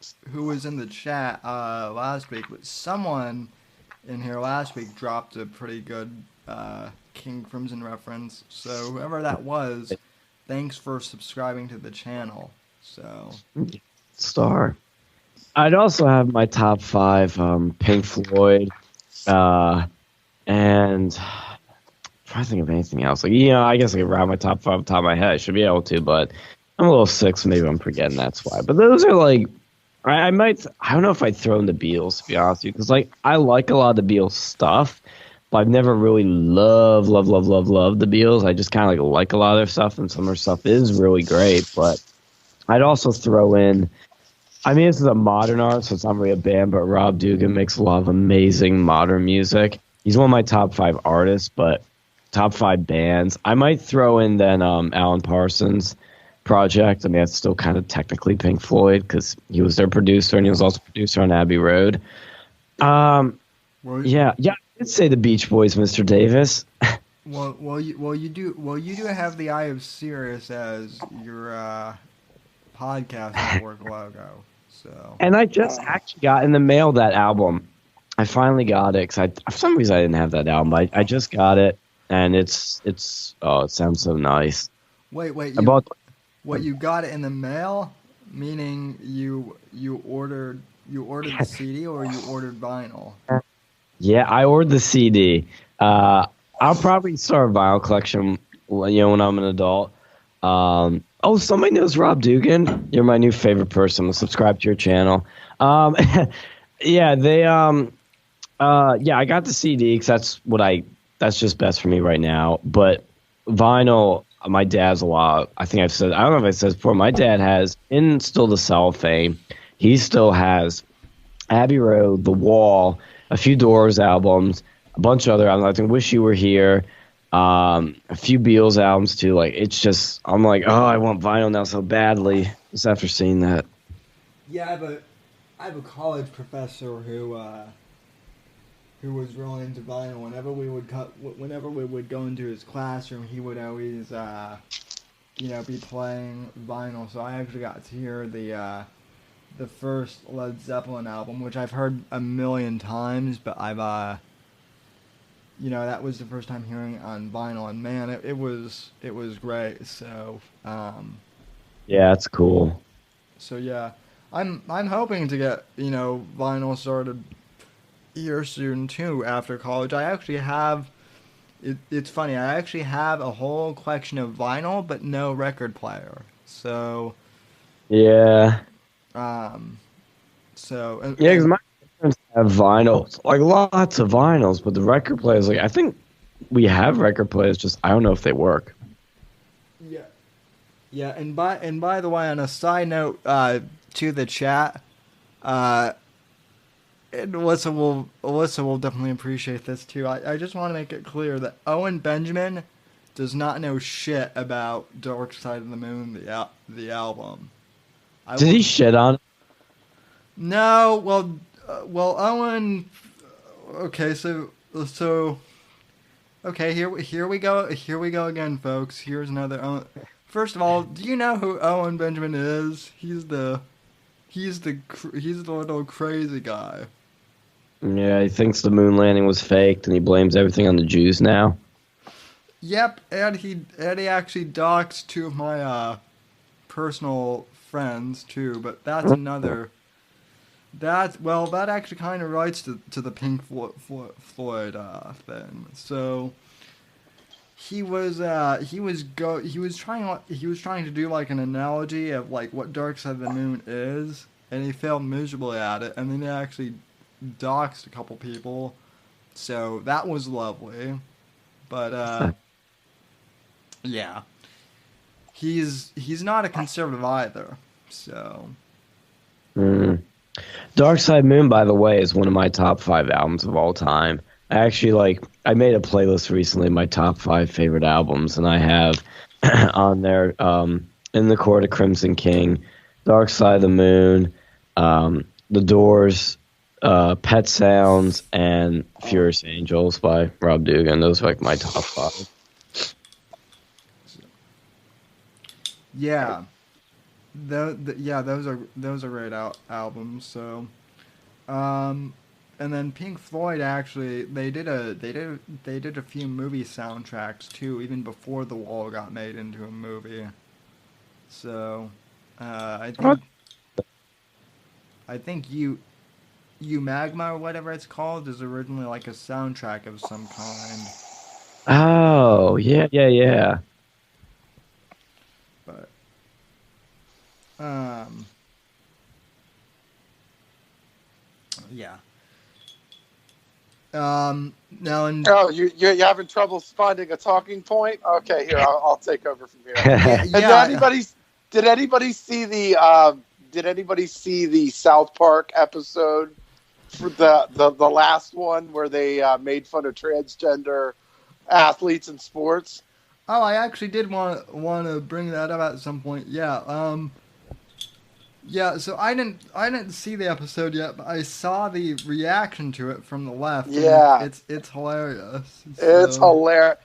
was in the chat last week, but someone in here last week dropped a pretty good King Crimson reference. So whoever that was, thanks for subscribing to the channel. So star. I'd also have my top five: Pink Floyd, uh, and I'm trying to think of anything else. Like, I guess I could round my top five off the top of my head. I should be able to, but I'm a little sick, so maybe I'm forgetting. That's why. But those are like, I might. I don't know if I'd throw in the Beatles, to be honest with you, because like I like a lot of the Beatles stuff, but I've never really loved the Beatles. I just kind of like a lot of their stuff, and some of their stuff is really great. But I'd also throw in. I mean, this is a modern art, so it's not really a band, but Rob Dugan makes a lot of amazing modern music. He's one of my top five artists, but top five bands. I might throw in then Alan Parsons' project. I mean, that's still kind of technically Pink Floyd because he was their producer and he was also producer on Abbey Road. Well, Yeah, I'd say the Beach Boys, Mr. Davis. you do have the Eye of Sirius as your podcast network logo. So. And I just actually got in the mail that album. I finally got it because for some reason I didn't have that album. I just got it, and it's oh, it sounds so nice. Wait, you got it in the mail? Meaning you ordered the CD or you ordered vinyl? Yeah, I ordered the CD. I'll probably start a vinyl collection, when I'm an adult. Oh, somebody knows Rob Dugan. You're my new favorite person. I'll subscribe to your channel. Yeah, I got the CD because that's just best for me right now. But vinyl, my dad's a lot. I think I don't know if I said before, my dad has, in still the cellophane, he still has Abbey Road, The Wall, a few Doors albums, a bunch of other albums. I think Wish You Were Here. A few Beatles albums too. Like, it's just, I'm like, oh, I want vinyl now so badly. Just after seeing that. Yeah, I have a college professor who was really into vinyl. Whenever we would go into his classroom, he would always be playing vinyl. So I actually got to hear the first Led Zeppelin album, which I've heard a million times, but I've that was the first time hearing it on vinyl, and man, it was great. So, yeah, it's cool. So yeah, I'm hoping to get vinyl started here soon too after college. I actually have. It's funny. I actually have a whole collection of vinyl, but no record player. So. Yeah. So. Yeah, because my parents have vinyls, like lots of vinyls, but the record players, like I think we have record players, just I don't know if they work. Yeah. Yeah, and by the way, on a side note, to the chat, and Alyssa will definitely appreciate this too. I just want to make it clear that Owen Benjamin does not know shit about Dark Side of the Moon, the album. Did he shit on it? No, well, Owen. Okay, so okay, here we go again, folks. Here's another Owen. First of all, do you know who Owen Benjamin is? He's the little crazy guy. Yeah, he thinks the moon landing was faked, and he blames everything on the Jews now. Yep, and he actually doxed two of my personal friends too, but that's another. That actually kind of writes to the Pink Floyd thing. So he was trying to do like an analogy of like what Dark Side of the Moon is, and he failed miserably at it. And then he actually doxed a couple people, so that was lovely. But yeah, he's not a conservative either. So. Dark Side Moon, by the way, is one of my top 5 albums of all time. I made a playlist recently, my top 5 favorite albums, and I have on there In the Court of Crimson King, Dark Side of the Moon, The Doors, Pet Sounds, and Furious Angels by Rob Dugan. Those are like my top 5. Yeah. Those are great albums. So, and then Pink Floyd actually they did a few movie soundtracks too, even before The Wall got made into a movie. So, I think. I think you Magma or whatever it's called is originally like a soundtrack of some kind. Oh, yeah, yeah, yeah. But um, yeah. Now in Oh, you having trouble finding a talking point? Okay, here I'll take over from here. yeah, And yeah. did anybody see the South Park episode for the last one where they made fun of transgender athletes in sports? Oh, I actually did want to bring that up at some point. Yeah. Yeah. So I didn't see the episode yet, but I saw the reaction to it from the left, and Yeah, it's hilarious. it's So. hilarious.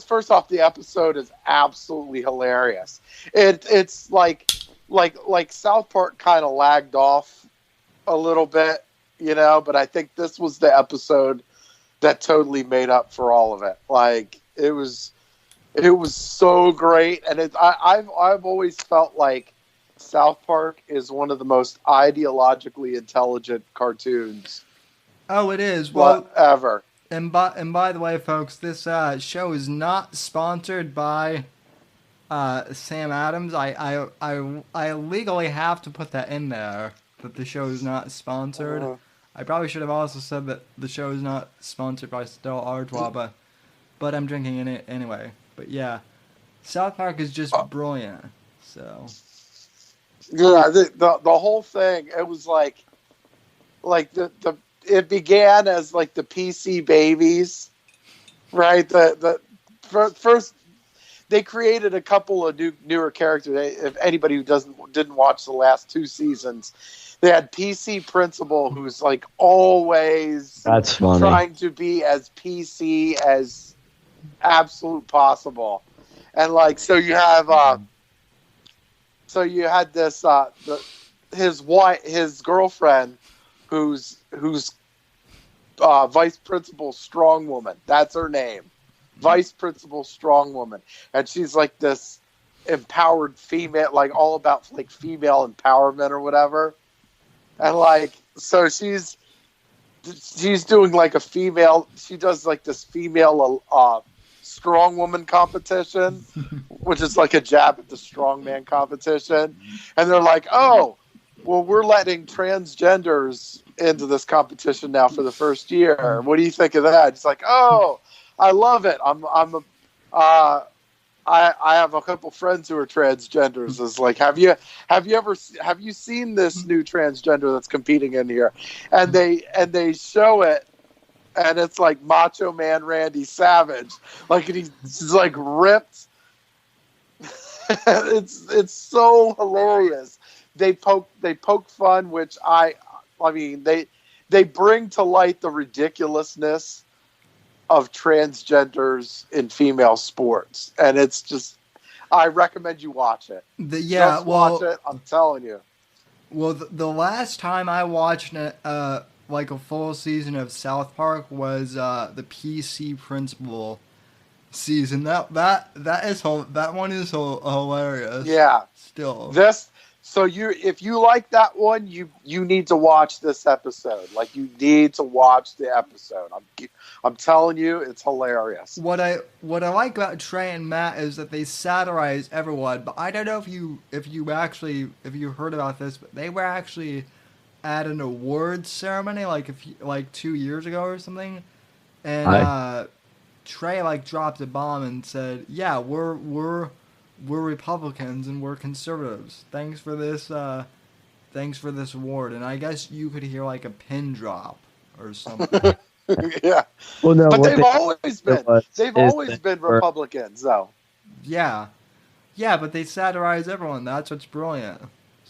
First off, the episode is absolutely hilarious. It's like South Park kind of lagged off a little bit, but I think this was the episode that totally made up for all of it. Like it was so great, and I've always felt like South Park is one of the most ideologically intelligent cartoons Oh, it is. Well, ever. and by the way, folks, this show is not sponsored by Sam Adams. I legally have to put that in there that the show is not sponsored. Uh, I probably should have also said that the show is not sponsored by Stella Artois, but I'm drinking in it anyway. But yeah, South Park is just brilliant. So yeah, the whole thing. It was like the it began as like the PC babies, right? First they created a couple of newer characters. If anybody who didn't watch the last two seasons, they had PC Principal, who's like always That's funny. trying to be as PC as absolute possible, and like so you have you had this his girlfriend who's Vice Principal Strong Woman. That's her name. Vice Principal Strong Woman. And she's like this empowered female, like all about like female empowerment or whatever. And like so she's doing like she does like this female strong woman competition, which is like a jab at the strongman competition. And they're like, "Oh, well, we're letting transgenders into this competition now for the first year. What do you think of that?" It's like, "Oh, I love it. I have a couple friends who are transgenders. It's like, have you seen this new transgender that's competing in here?" And they show it, and it's like Macho Man Randy Savage, like he's like ripped. It's so hilarious. They poke fun, which I mean they bring to light the ridiculousness of transgenders in female sports, and it's just I recommend you watch it. Watch it. I'm telling you. Well, the last time I watched like a full season of South Park was the PC Principal season. That one is hilarious. Yeah. Still. So if you like that one, you need to watch this episode. Like you need to watch the episode. I'm telling you, it's hilarious. What I like about Trey and Matt is that they satirize everyone. But I don't know if you heard about this, but they were actually at an awards ceremony like 2 years ago or something, and Trey like dropped a bomb and said, "Yeah, we're Republicans and we're conservatives. Thanks for this award." And I guess you could hear like a pin drop or something. Yeah. Well, no, but they've always been Republicans, though. Yeah, but they satirize everyone. That's what's brilliant.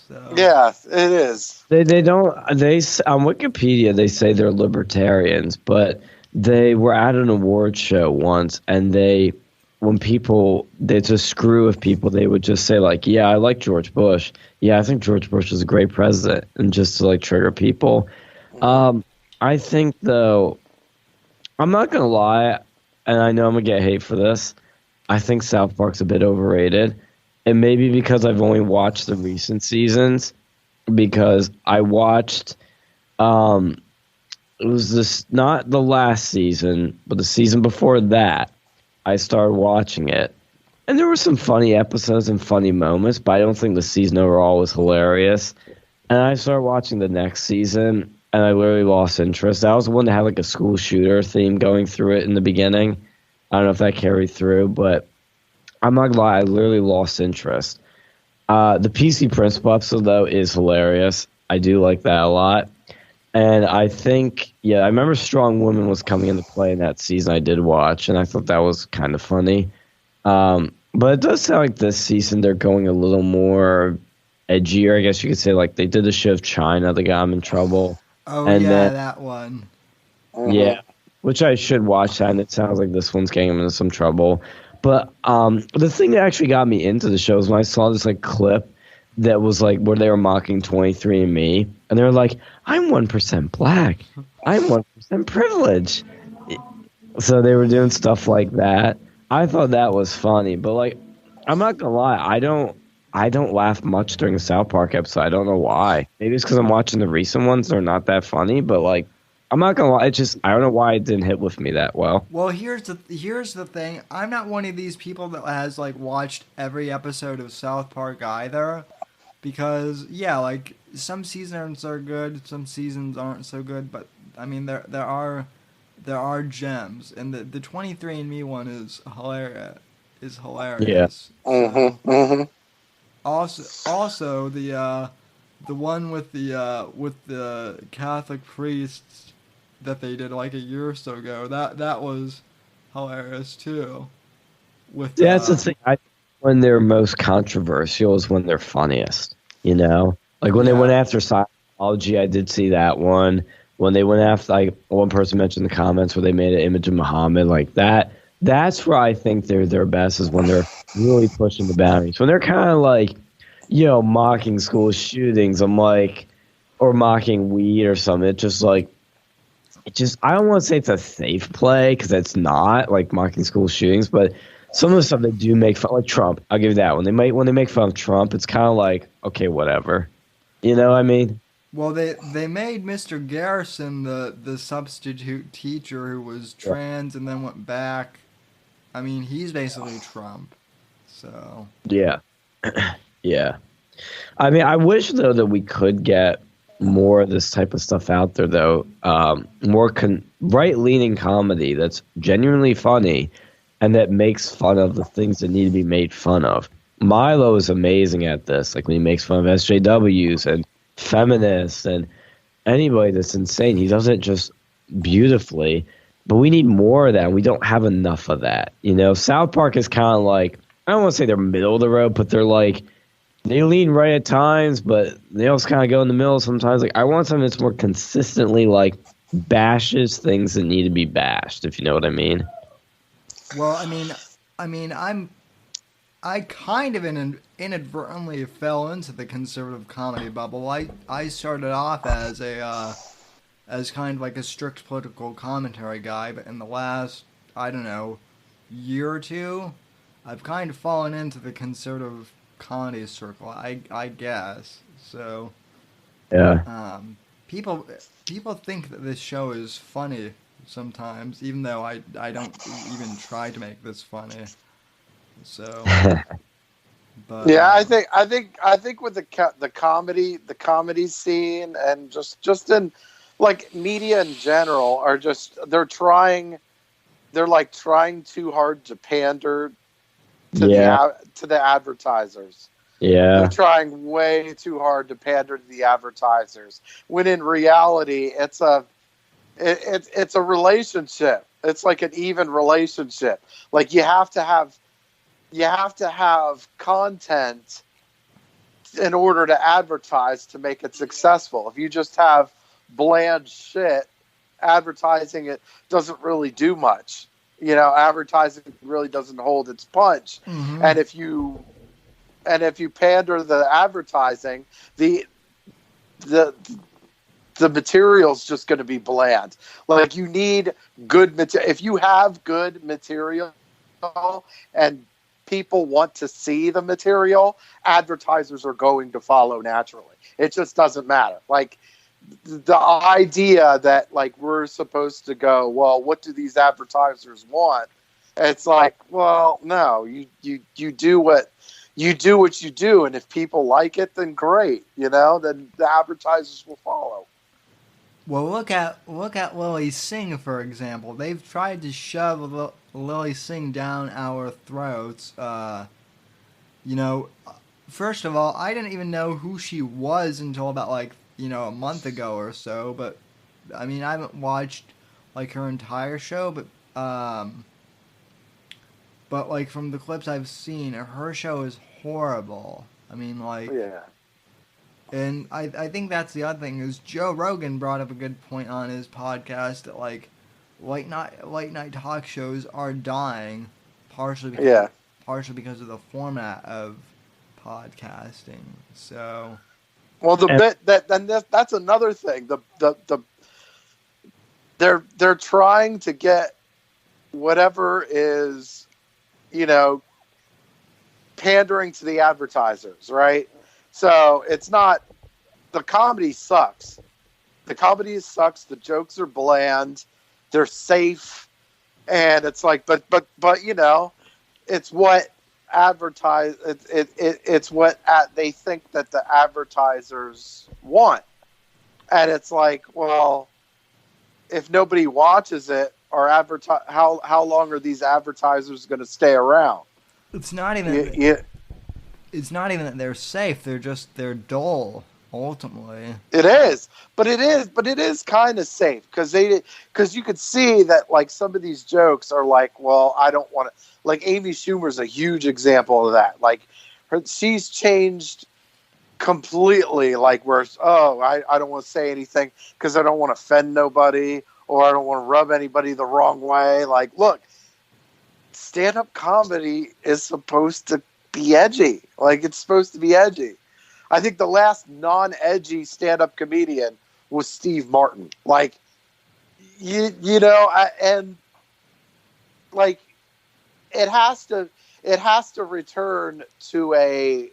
So. Yeah, it is. They don't on Wikipedia they say they're libertarians, but they were at an awards show once, and when it's a screw of people, they would just say like, "Yeah, I like George Bush. Yeah, I think George Bush is a great president," and just to like trigger people. I think though, I'm not gonna lie, and I know I'm gonna get hate for this. I think South Park's a bit overrated, and maybe because I've only watched the recent seasons, because I watched. It was not the last season, but the season before that. I started watching it, and there were some funny episodes and funny moments, but I don't think the season overall was hilarious. And I started watching the next season, and I literally lost interest. That was the one that had like a school shooter theme going through it in the beginning. I don't know if that carried through, but I'm not gonna lie, I literally lost interest. The PC Principal episode, though, is hilarious. I do like that a lot. And I think, I remember Strong Woman was coming into play in that season I did watch, and I thought that was kind of funny. But it does sound like this season they're going a little more edgier, I guess you could say. Like, they did the show of China that got them in trouble. Oh, and yeah, then, that one. Yeah, which I should watch that, and it sounds like this one's getting them into some trouble. But the thing that actually got me into the show is when I saw this like clip that was like where they were mocking 23andMe, and they were like, "I'm 1% black, I'm 1% privileged." So they were doing stuff like that. I thought that was funny, but like, I'm not gonna lie, I don't laugh much during the South Park episode. I don't know why. Maybe it's because I'm watching the recent ones; they're not that funny. But like, I'm not gonna lie, it's just I don't know why it didn't hit with me that well. Well, here's the thing. I'm not one of these people that has like watched every episode of South Park either, because like some seasons are good, some seasons aren't so good. But I mean, there are gems, and the 23andMe one is hilarious. Yeah. Also the one with the Catholic priests that they did like a year or so ago. That was hilarious too. That's the thing. When they're most controversial is when they're funniest. Like when they went after Scientology, I did see that one. When they went after, like one person mentioned in the comments where they made an image of Muhammad, like that. That's where I think they're their best, is when they're really pushing the boundaries. When they're kind of like, mocking school shootings, I'm like, or mocking weed or something. It's just like, I don't want to say it's a safe play, because it's not, like mocking school shootings, but some of the stuff they do make fun, like Trump, I'll give you that. When they make fun of Trump, it's kind of like, okay, whatever. You know what I mean? Well, they made Mr. Garrison the substitute teacher who was trans and then went back. I mean, he's basically Trump. So. Yeah. Yeah. I mean, I wish, though, that we could get more of this type of stuff out there, though. More right-leaning comedy that's genuinely funny and that makes fun of the things that need to be made fun of. Milo is amazing at this. Like, when he makes fun of SJWs and feminists and anybody that's insane, he does it just beautifully. But we need more of that, and we don't have enough of that. South Park is kind of like, I don't want to say they're middle of the road, but they're like, they lean right at times, but they also kind of go in the middle sometimes. Like, I want something that's more consistently like bashes things that need to be bashed, if you know what I mean. Well, I kind of inadvertently fell into the conservative comedy bubble. I started off as kind of like a strict political commentary guy, but in the last, I don't know, year or two, I've kind of fallen into the conservative comedy circle, I guess. So, yeah. People think that this show is funny sometimes, even though I don't even try to make this funny. So, but yeah, I think with the comedy scene, and just in like media in general, are just they're trying too hard to pander to the advertisers. Yeah, they're trying way too hard to pander to the advertisers, when in reality it's a relationship. It's like an even relationship. Like you have to have content in order to advertise to make it successful. If you just have bland shit, advertising it doesn't really do much. Advertising really doesn't hold its punch. Mm-hmm. And if you pander the advertising, the material's just going to be bland. Like, you need good material. If you have good material and people want to see the material, advertisers are going to follow naturally. It just doesn't matter. Like the idea that like we're supposed to go, well, what do these advertisers want? It's like, well, no, you do what you do, and if people like it, then great, then the advertisers will follow. Well, look at Lily Singh, for example. They've tried to shove Lily Singh down our throats. First of all, I didn't even know who she was until about a month ago or so. But I mean, I haven't watched like her entire show, but like from the clips I've seen, her show is horrible. I mean, yeah. And I think that's the other thing is Joe Rogan brought up a good point on his podcast that late night talk shows are dying, partially because of the format of podcasting. So, well, that's another thing. They're trying to get whatever is, pandering to the advertisers, right? So it's not, the comedy sucks. The comedy sucks. The jokes are bland. They're safe. And it's like, but it's what it's what they think that the advertisers want. And it's like, well, if nobody watches it, or how long are these advertisers going to stay around? It's not even it's not even that they're safe. They're dull. Ultimately, it is, but it is kind of safe because you could see that like some of these jokes are like, well, I don't want to. Like Amy Schumer's a huge example of that. Like she's changed completely. Like where I don't want to say anything because I don't want to offend nobody or I don't want to rub anybody the wrong way. Like, look, stand-up comedy is supposed to be edgy. Like it's supposed to be edgy. I think the last non-edgy stand-up comedian was Steve Martin. Like, and like it has to return to a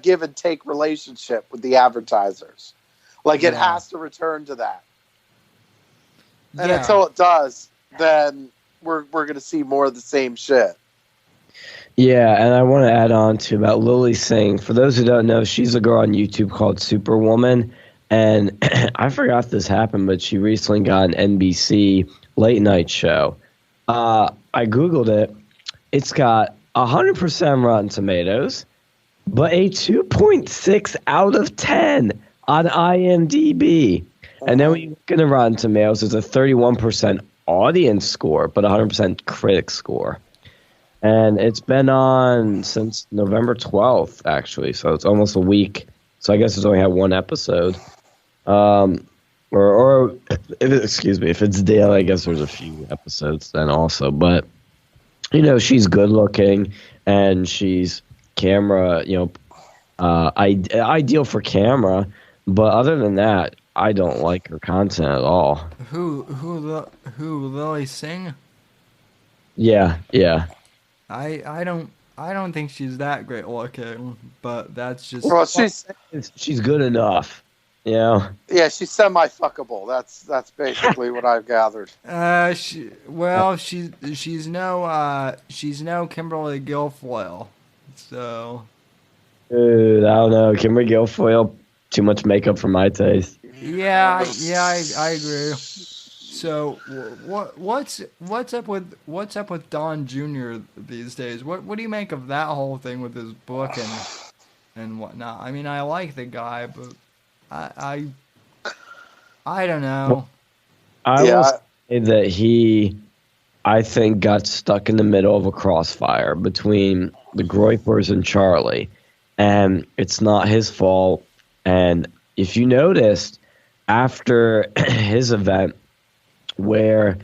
give and take relationship with the advertisers. Like it has to return to that. And until it does, then we're going to see more of the same shit. Yeah, and I want to add on to about Lily Singh. For those who don't know, she's a girl on YouTube called Superwoman, and I forgot this happened, but she recently got an NBC late night show. I Googled it. It's got 100% Rotten Tomatoes, but a 2.6 out of 10 on IMDb. And then when you look at the Rotten Tomatoes, it's a 31% audience score, but 100% critic score. And it's been on since November 12th, actually. So it's almost a week. So I guess it's only had one episode. Excuse me, if it's daily, I guess there's a few episodes then also. But, she's good looking and she's camera, ideal for camera. But other than that, I don't like her content at all. Who Lily Singh? Yeah. I don't think she's that great looking, but that's just. Well, she's good enough, Yeah, she's semi-fuckable. That's basically what I've gathered. She's no Kimberly Guilfoyle, so. Dude, I don't know. Kimberly Guilfoyle, too much makeup for my taste. Yeah, I agree. So, what's up with Don Jr. these days? What do you make of that whole thing with his book and whatnot? I mean, I like the guy, but I don't know. I will say that he, I think, got stuck in the middle of a crossfire between the Groypers and Charlie, and it's not his fault. And if you noticed, after his event, where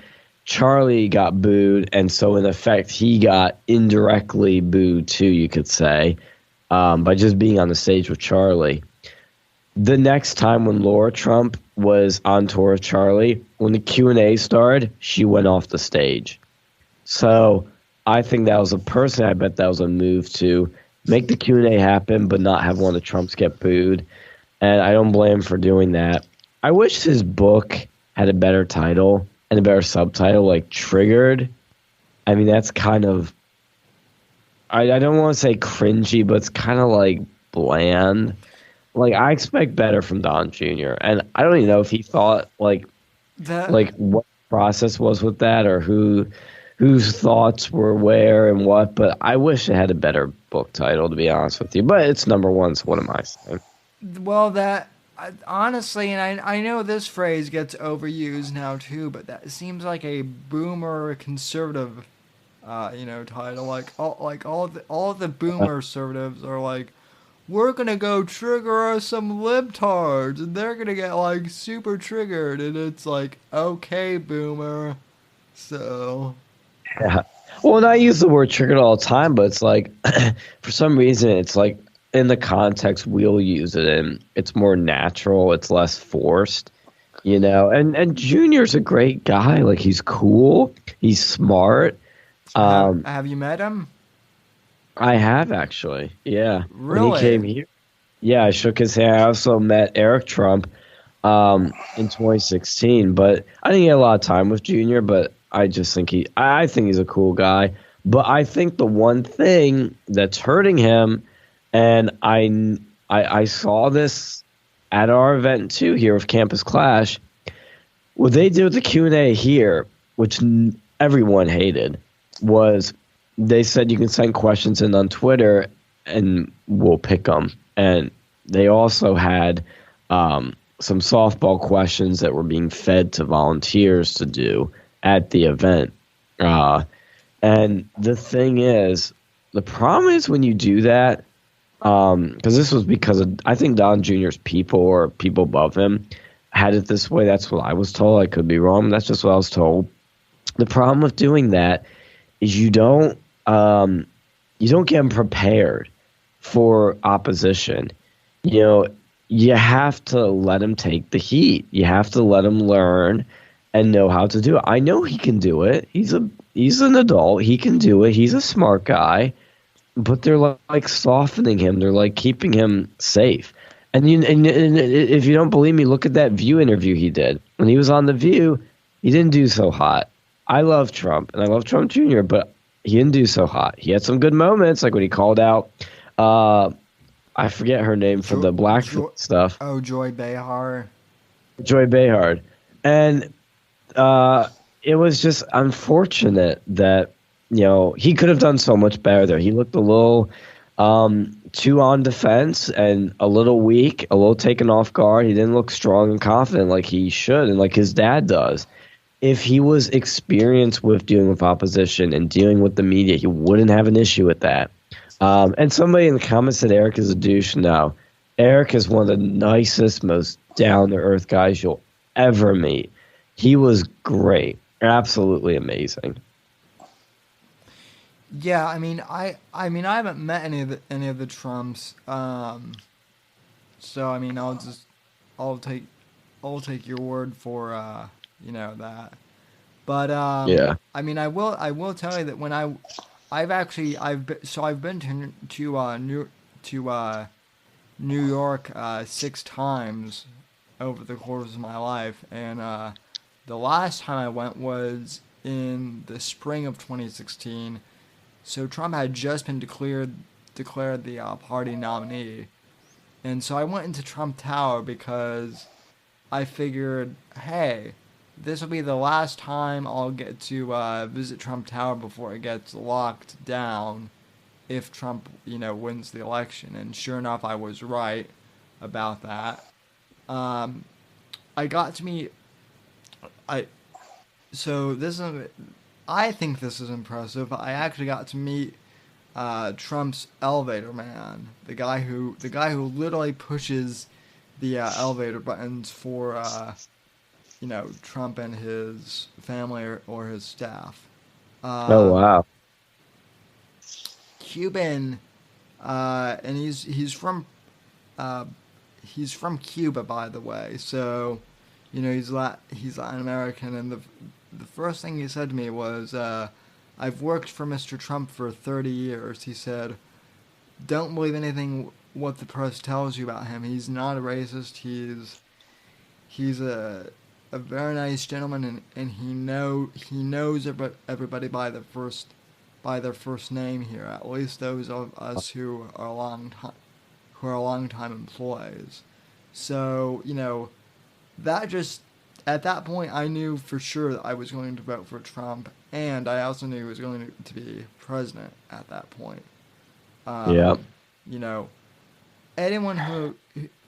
Charlie got booed, and so in effect he got indirectly booed too, you could say, by just being on the stage with Charlie. The next time when Laura Trump was on tour with Charlie, when the Q&A started, she went off the stage. So I think that was I bet that was a move to make the Q&A happen, but not have one of the Trumps get booed. And I don't blame him for doing that. I wish his book had a better title and a better subtitle, like Triggered. I mean, that's kind of, I don't want to say cringy, but it's kind of like bland. Like, I expect better from Don Jr. And I don't even know if he thought, That like what the process was with that or whose thoughts were where and what, but I wish it had a better book title, to be honest with you. But it's number one, so what am I saying? Well, honestly, and I know this phrase gets overused now too, but that seems like a boomer conservative, title. All of the boomer conservatives are like, we're gonna go trigger some libtards, and they're gonna get like super triggered, and it's like, okay, boomer. So Yeah. Well, and I use the word triggered all the time, but it's like, for some reason, it's like in the context we'll use it in, it's more natural, it's less forced, you know. And Junior's a great guy. Like, he's cool, he's smart. have you met him? I have actually, yeah. When he came Really? here, yeah, I shook his hand. I also met Eric Trump in 2016, but I didn't get a lot of time with Junior. But I just think I think he's a cool guy. But I think the one thing that's hurting him, and I saw this at our event too here with Campus Clash, what they did with the Q&A here, which everyone hated, was they said you can send questions in on Twitter and we'll pick them. And they also had some softball questions that were being fed to volunteers to do at the event. And the thing is, the problem is when you do that, because this was because of, I think Don Jr.'s people or people above him had it this way. That's what I was told. I could be wrong. That's just what I was told. The problem with doing that is you don't get them prepared for opposition. You know, you have to let him take the heat. You have to let him learn and know how to do it. I know he can do it. He's an adult. He can do it. He's a smart guy. But they're like softening him. They're like keeping him safe. And if you don't believe me, look at that View interview he did. When he was on The View, he didn't do so hot. I love Trump, and I love Trump Jr., but he didn't do so hot. He had some good moments, like when he called out, I forget her name for the black stuff. Oh, Joy Behar. Joy Behar. And it was just unfortunate that, you know, he could have done so much better there. He looked a little too on defense and a little weak, a little taken off guard. He didn't look strong and confident like he should and like his dad does. If he was experienced with dealing with opposition and dealing with the media, he wouldn't have an issue with that. And somebody in the comments said Eric is a douche. No, Eric is one of the nicest, most down-to-earth guys you'll ever meet. He was great. Absolutely amazing. Yeah, I mean, I haven't met any of the Trumps. So I mean, I'll take your word for that. But Yeah. I mean, I will tell you that when I've been to New York 6 times over the course of my life, and the last time I went was in the spring of 2016. So Trump had just been declared the party nominee, and so I went into Trump Tower because I figured, hey, this will be the last time I'll get to visit Trump Tower before it gets locked down if Trump, wins the election. And sure enough, I was right about that. I got to meet. So this is. I think this is impressive. I actually got to meet Trump's elevator man, the guy who literally pushes the elevator buttons for Trump and his family or his staff. Oh, wow. Cuban, and he's from Cuba, by the way. So, he's Latin American, and the first thing he said to me was, I've worked for Mr. Trump for 30 years. He said, don't believe anything what the press tells you about him. He's not a racist. He's a very nice gentleman, and he knows everybody by their first name here. At least those of us who are long time employees. So that just at that point I knew for sure that I was going to vote for Trump, and I also knew he was going to be president at that point. Yeah. You know, anyone who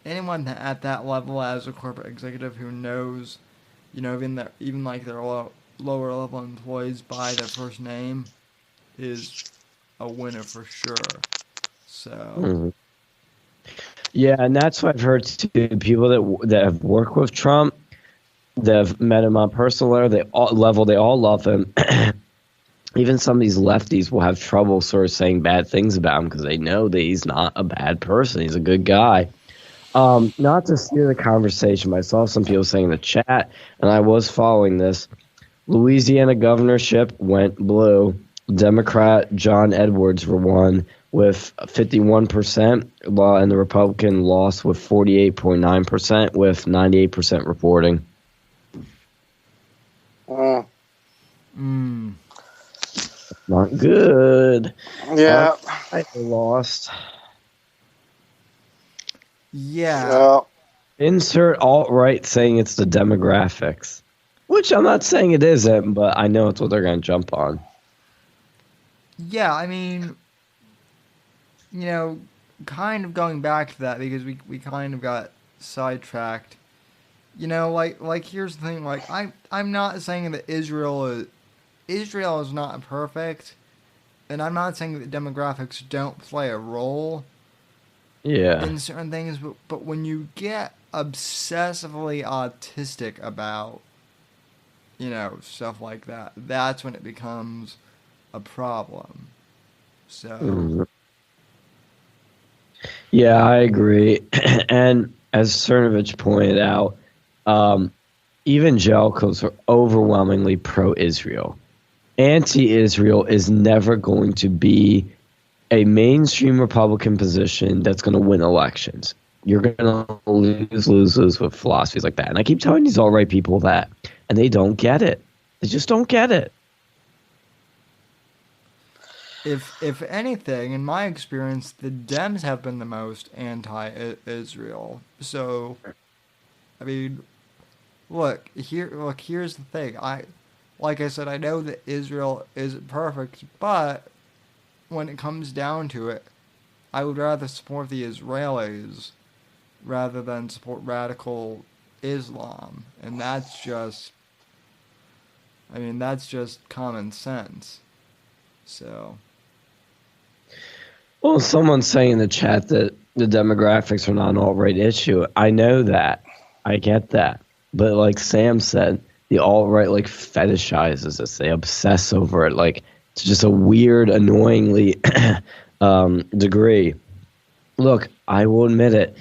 anyone at that level as a corporate executive who knows, even like their lower level employees by their first name is a winner for sure. So Yeah, and that's what I've heard too. People that have worked with Trump, that have met him on personal level, they all love him. Even some of these lefties will have trouble sort of saying bad things about him because they know that he's not a bad person. He's a good guy. Not to steer the conversation, but I saw some people saying in the chat, and I was following this. Louisiana governorship went blue. Democrat John Edwards won with 51%, and the Republican lost with 48.9%, with 98% reporting. Not good. Yeah. I lost. Yeah. Insert alt-right saying it's the demographics, which I'm not saying it isn't, but I know it's what they're going to jump on. Yeah, I mean, kind of going back to that because we kind of got sidetracked. Like here's the thing. Like I'm not saying that Israel is not perfect, and I'm not saying that demographics don't play a role. Yeah. In certain things, but when you get obsessively autistic about, stuff like that, that's when it becomes a problem. So. Yeah, I agree. And as Cernovich pointed out, evangelicals are overwhelmingly pro-Israel. Anti-Israel is never going to be a mainstream Republican position that's going to win elections. You're going to lose with philosophies like that. And I keep telling these alt-right people that, and they don't get it. They just don't get it. If anything, in my experience, the Dems have been the most anti-Israel. So, I mean, here's the thing. Like I said, I know that Israel isn't perfect, but when it comes down to it, I would rather support the Israelis rather than support radical Islam. And that's just common sense. So. Well, someone's saying in the chat that the demographics are not an alt-right issue. I know that. I get that. But like Sam said, the alt-right like fetishizes this. They obsess over it. Like it's just a weird, annoyingly degree. Look, I will admit it.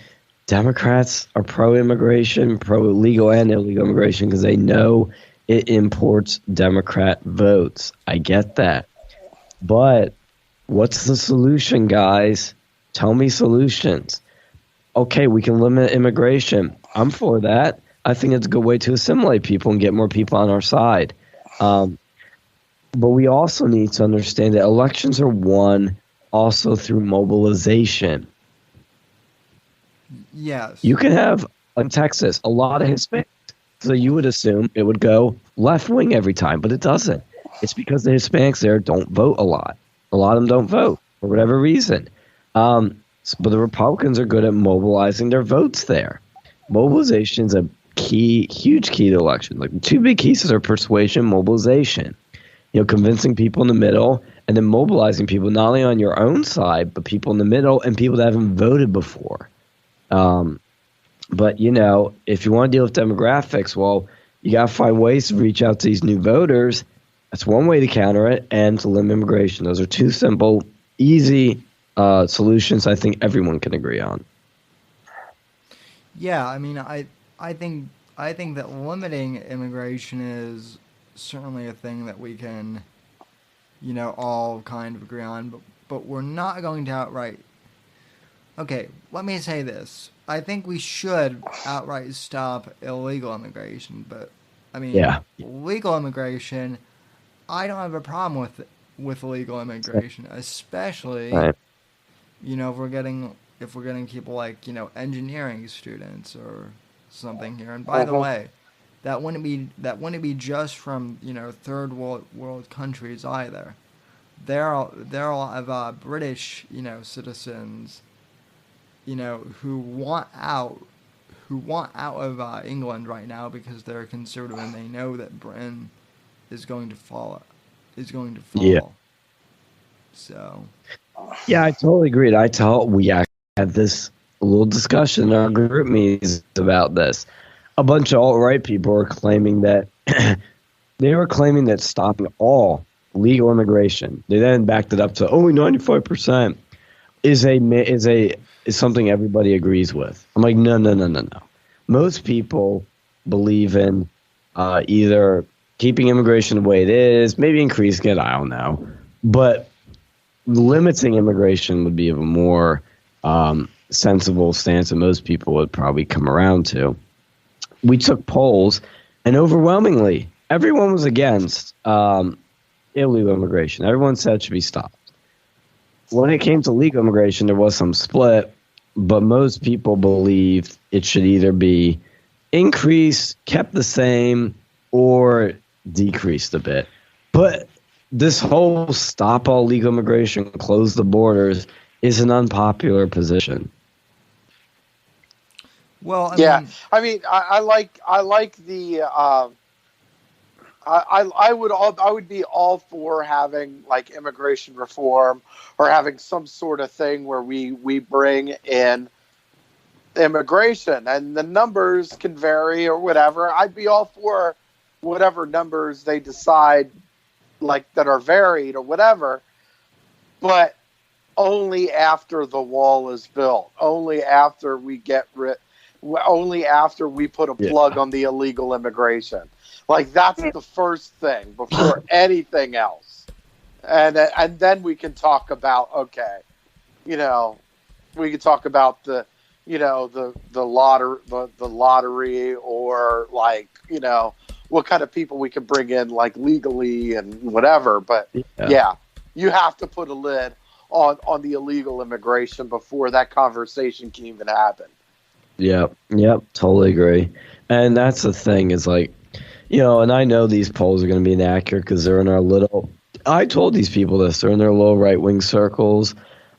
Democrats are pro-immigration, pro-legal and illegal immigration because they know it imports Democrat votes. I get that. But what's the solution, guys? Tell me solutions. Okay, we can limit immigration. I'm for that. I think it's a good way to assimilate people and get more people on our side. But we also need to understand that elections are won also through mobilization. Yes. You can have, in Texas, a lot of Hispanics. So you would assume it would go left-wing every time, but it doesn't. It's because the Hispanics there don't vote a lot. A lot of them don't vote for whatever reason. But the Republicans are good at mobilizing their votes there. Mobilization is a huge key to elections. Like the two big keys are persuasion, mobilization. Convincing people in the middle and then mobilizing people not only on your own side, but people in the middle and people that haven't voted before. But, if you want to deal with demographics, well, you got to find ways to reach out to these new voters. That's one way to counter it, and to limit immigration. Those are two simple, easy solutions I think everyone can agree on. Yeah, I mean, I think that limiting immigration is certainly a thing that we can all kind of agree on, but we're not going to outright. Okay, let me say this. I think we should outright stop illegal immigration, but I mean, Yeah. legal immigration, I don't have a problem with illegal immigration, especially Right. If we're getting people like engineering students or something here. And by the Mhm. way, that wouldn't be just from third world countries either. There are a lot of British citizens who want out of England right now because they're conservative and they know that Britain is going to fall is going to Yeah. fall. So Yeah, I totally agreed. We actually had this little discussion in our group meetings about this. A bunch of alt-right people were claiming that stopping all legal immigration, they then backed it up to only 95% is something everybody agrees with. I'm like, no, no, no, no, no. Most people believe in either keeping immigration the way it is, maybe increasing it, I don't know. But limiting immigration would be a more sensible stance that most people would probably come around to. We took polls, and overwhelmingly, everyone was against illegal immigration. Everyone said it should be stopped. When it came to legal immigration, there was some split, but most people believed it should either be increased, kept the same, or decreased a bit. But this whole stop all legal immigration, close the borders, is an unpopular position. well, I Yeah, mean, I mean, I like the I would be all for having like immigration reform or having some sort of thing where we bring in immigration and the numbers can vary or whatever. I'd be all for whatever numbers they decide like that are varied or whatever, but only after the wall is built, only after we get rid, only after we put a Yeah. plug on the illegal immigration. Like that's the first thing before anything else, and then we can talk about okay, you know, we can talk about the lottery or like what kind of people we can bring in like legally and whatever. But Yeah. yeah, you have to put a lid on the illegal immigration before that conversation can even happen. Yep. Yep. Totally agree. And that's the thing is like, and I know these polls are going to be inaccurate because they're in our little. I told these people this. They're in their little right wing circles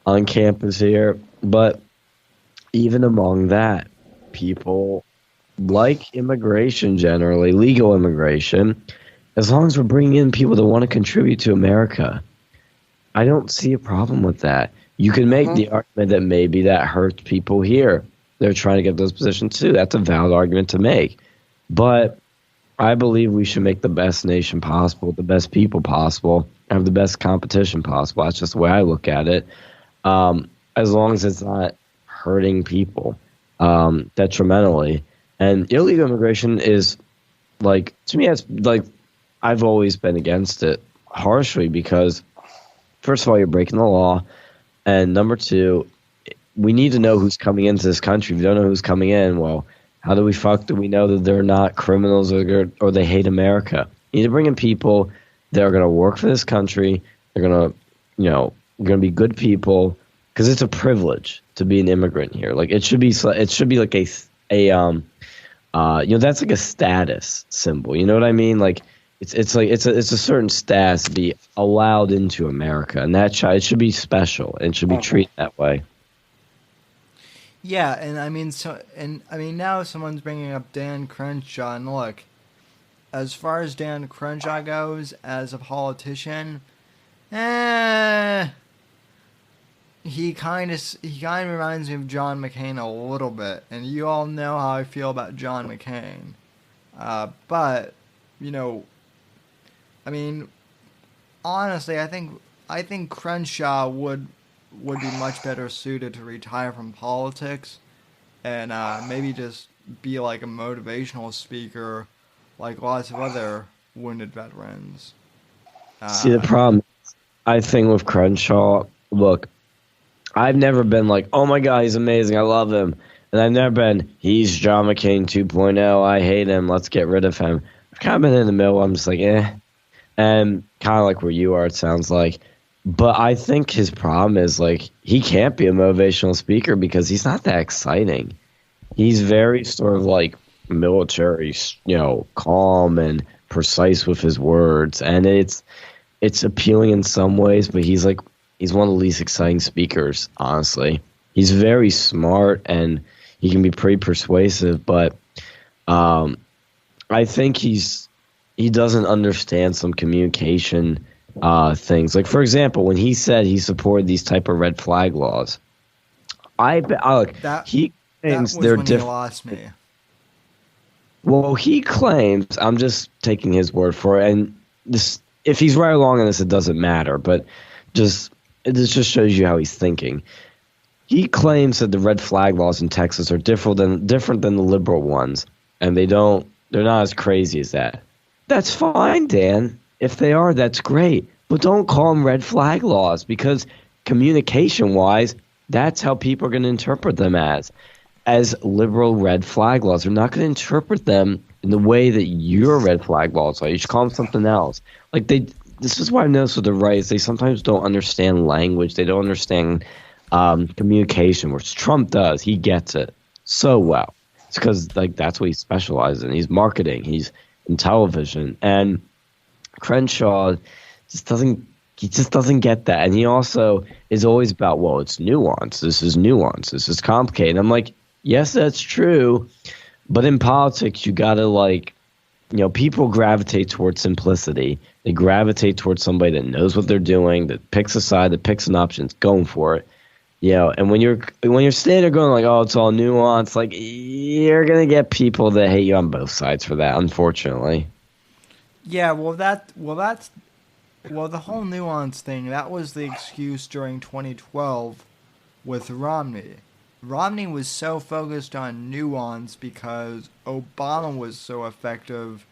on campus here. But even among that, people like immigration generally, legal immigration, as long as we're bringing in people that want to contribute to America. I don't see a problem with that. You can make Hmm. the argument that maybe that hurts people here. They're trying to get those positions too. That's a valid argument to make. But I believe we should make the best nation possible, the best people possible, have the best competition possible. That's just the way I look at it. As long as it's not hurting people detrimentally. And illegal immigration is like, to me, it's like I've always been against it harshly because, first of all, you're breaking the law. And number two, we need to know who's coming into this country. If we don't know who's coming in, well, how do we know that they're not criminals or they hate America? You need to bring in people that are going to work for this country. They're going to, going to be good people because it's a privilege to be an immigrant here. Like it should be like that's like a status symbol. You know what I mean? Like it's a certain status to be allowed into America, and it should be special and should be treated that way. yeah, and I mean now someone's bringing up Dan Crenshaw, and look, as far as Dan Crenshaw goes as a politician, eh, he kind of reminds me of John McCain a little bit, and you all know how I feel about John McCain. But you know, I mean, honestly, I think Crenshaw would be much better suited to retire from politics and maybe just be like a motivational speaker, like lots of other wounded veterans. See, the Uh, problem I think with Crenshaw, look, I've never been like, oh my God, he's amazing, I love him. And I've never been, he's John McCain 2.0, I hate him, let's get rid of him. I've kind of been in the middle, I'm just like, eh. And kind of like where you are, it sounds like. But I think his problem is, like, he can't be a motivational speaker because he's not that exciting. He's very sort of like military, calm and precise with his words. And it's appealing in some ways, but he's one of the least exciting speakers, honestly. He's very smart and he can be pretty persuasive, but I think he doesn't understand some communication things. Like, for example, when he said he supported these type of red flag laws, he claims they're different. He lost me. Well, he claims, I'm just taking his word for it, and this, if he's right or wrong on this, it doesn't matter, but this just shows you how he's thinking. He claims that the red flag laws in Texas are different than the liberal ones, and they're not as crazy as that. That's fine, Dan. If they are, that's great. But don't call them red flag laws, because communication-wise, that's how people are going to interpret them as liberal red flag laws. They're not going to interpret them in the way that your red flag laws are. You should call them something else. Like, this is why I notice with the right is they sometimes don't understand language. They don't understand communication, which Trump does. He gets it so well. It's because that's what he specializes in. He's marketing. He's in television. And Crenshaw just doesn't get that. And he also is always about, well, it's nuance. This is nuance. This is complicated. I'm like, yes, that's true. But in politics, you got to people gravitate towards simplicity. They gravitate towards somebody that knows what they're doing, that picks a side, that picks an option, is going for it. And when you're standing there going like, oh, it's all nuance, like, you're gonna get people that hate you on both sides for that, unfortunately. Yeah, the whole nuance thing, that was the excuse during 2012 with Romney. Romney was so focused on nuance because Obama was so effective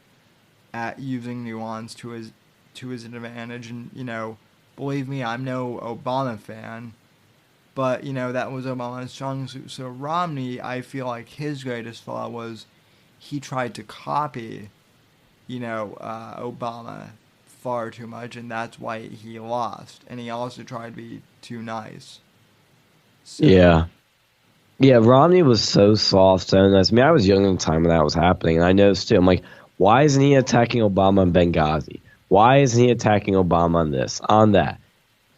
at using nuance to his advantage, and believe me, I'm no Obama fan. But, that was Obama's strong suit. So Romney, I feel like his greatest flaw was he tried to copy, Obama far too much, and that's why he lost. And he also tried to be too nice. So. Yeah. Yeah, Romney was so soft, so nice. I mean, I was young at the time when that was happening, and I noticed too, I'm like, why isn't he attacking Obama in Benghazi? Why isn't he attacking Obama on this, on that?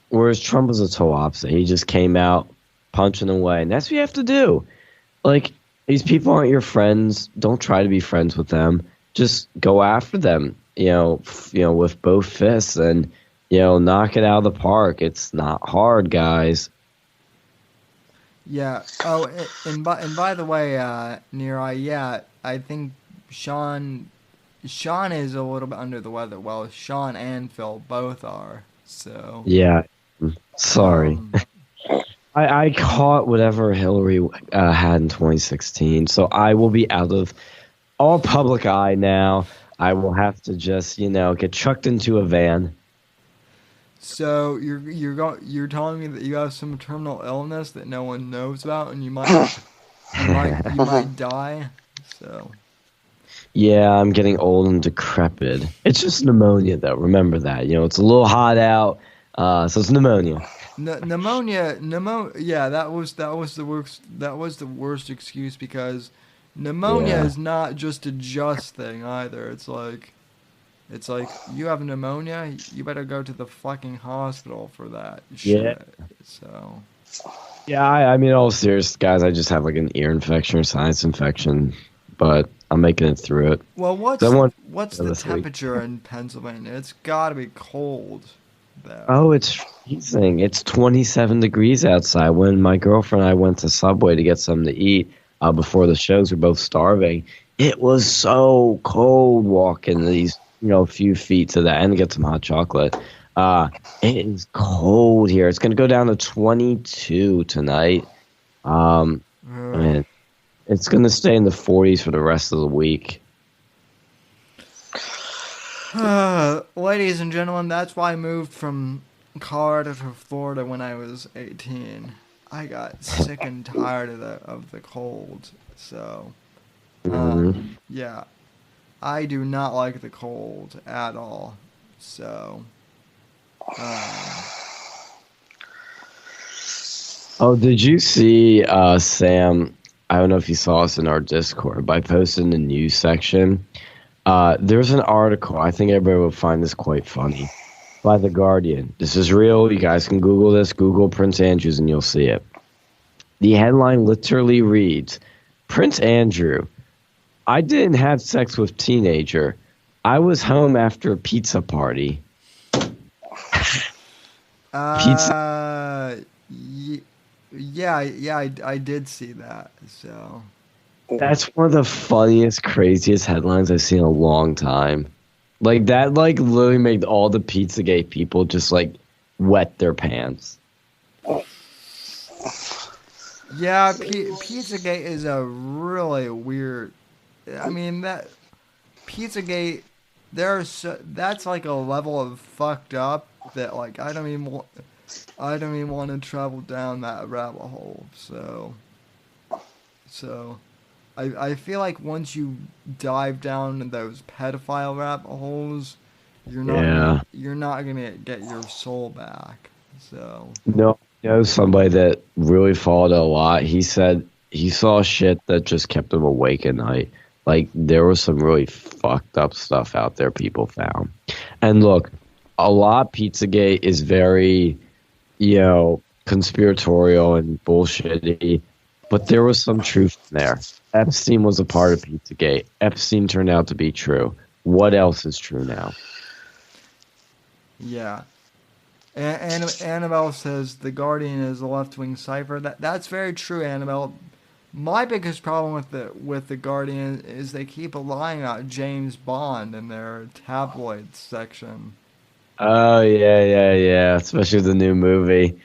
Whereas Trump was the total opposite. He just came out punching away. And that's what you have to do. Like, these people aren't your friends. Don't try to be friends with them. Just go after them, with both fists and, knock it out of the park. It's not hard, guys. Yeah. Oh, and by the way, Neri, yeah, I think Sean is a little bit under the weather. Well, Sean and Phil both are. So. Yeah. Sorry. I caught whatever Hillary had in 2016, so I will be out of all public eye now. I will have to just, get chucked into a van. So you're telling me that you have some terminal illness that no one knows about, and you might die. So. Yeah, I'm getting old and decrepit. It's just pneumonia, though. Remember that. It's a little hot out. So it's pneumonia. Pneumonia. Yeah, that was the worst. That was the worst excuse, because pneumonia is not just a just thing either. It's like you have pneumonia, you better go to the fucking hospital for that shit. Yeah. So. Yeah, I mean, all serious, guys. I just have like an ear infection or sinus infection, but I'm making it through it. Well, what's the temperature in Pennsylvania? It's got to be cold. Oh, it's freezing. It's 27 degrees outside. When my girlfriend and I went to Subway to get something to eat before the shows, we were both starving. It was so cold walking these, few feet to that and to get some hot chocolate. It is cold here. It's going to go down to 22 tonight. And it's going to stay in the 40s for the rest of the week. Ladies and gentlemen, that's why I moved from Colorado to Florida when I was 18. I got sick and tired of the cold. So, yeah, I do not like the cold at all. So, Oh, did you see, Sam? I don't know if you saw us in our Discord, but I posted in the news section. There's an article. I think everybody will find this quite funny. By The Guardian. This is real. You guys can Google this. Google Prince Andrews and you'll see it. The headline literally reads, Prince Andrew, I didn't have sex with teenager. I was home after a pizza party. pizza. Yeah, I did see that. So that's one of the funniest, craziest headlines I've seen in a long time. Like that, like literally made all the Pizzagate people just like wet their pants. Yeah, Pizzagate is a really weird. I mean that Pizzagate, that's like a level of fucked up that like I don't even want to travel down that rabbit hole. So. I feel like once you dive down those pedophile rabbit holes, you're not gonna get your soul back. So no, I know somebody that really followed a lot. He said he saw shit that just kept him awake at night. Like there was some really fucked up stuff out there people found. And look, a lot of Pizzagate is very, conspiratorial and bullshitty. But there was some truth there. Epstein was a part of Pizzagate. Epstein turned out to be true. What else is true now? Yeah. Annabelle says The Guardian is a left-wing cipher. That's very true, Annabelle. My biggest problem with the Guardian is they keep lying about James Bond in their tabloid section. Oh, yeah. Especially the new movie.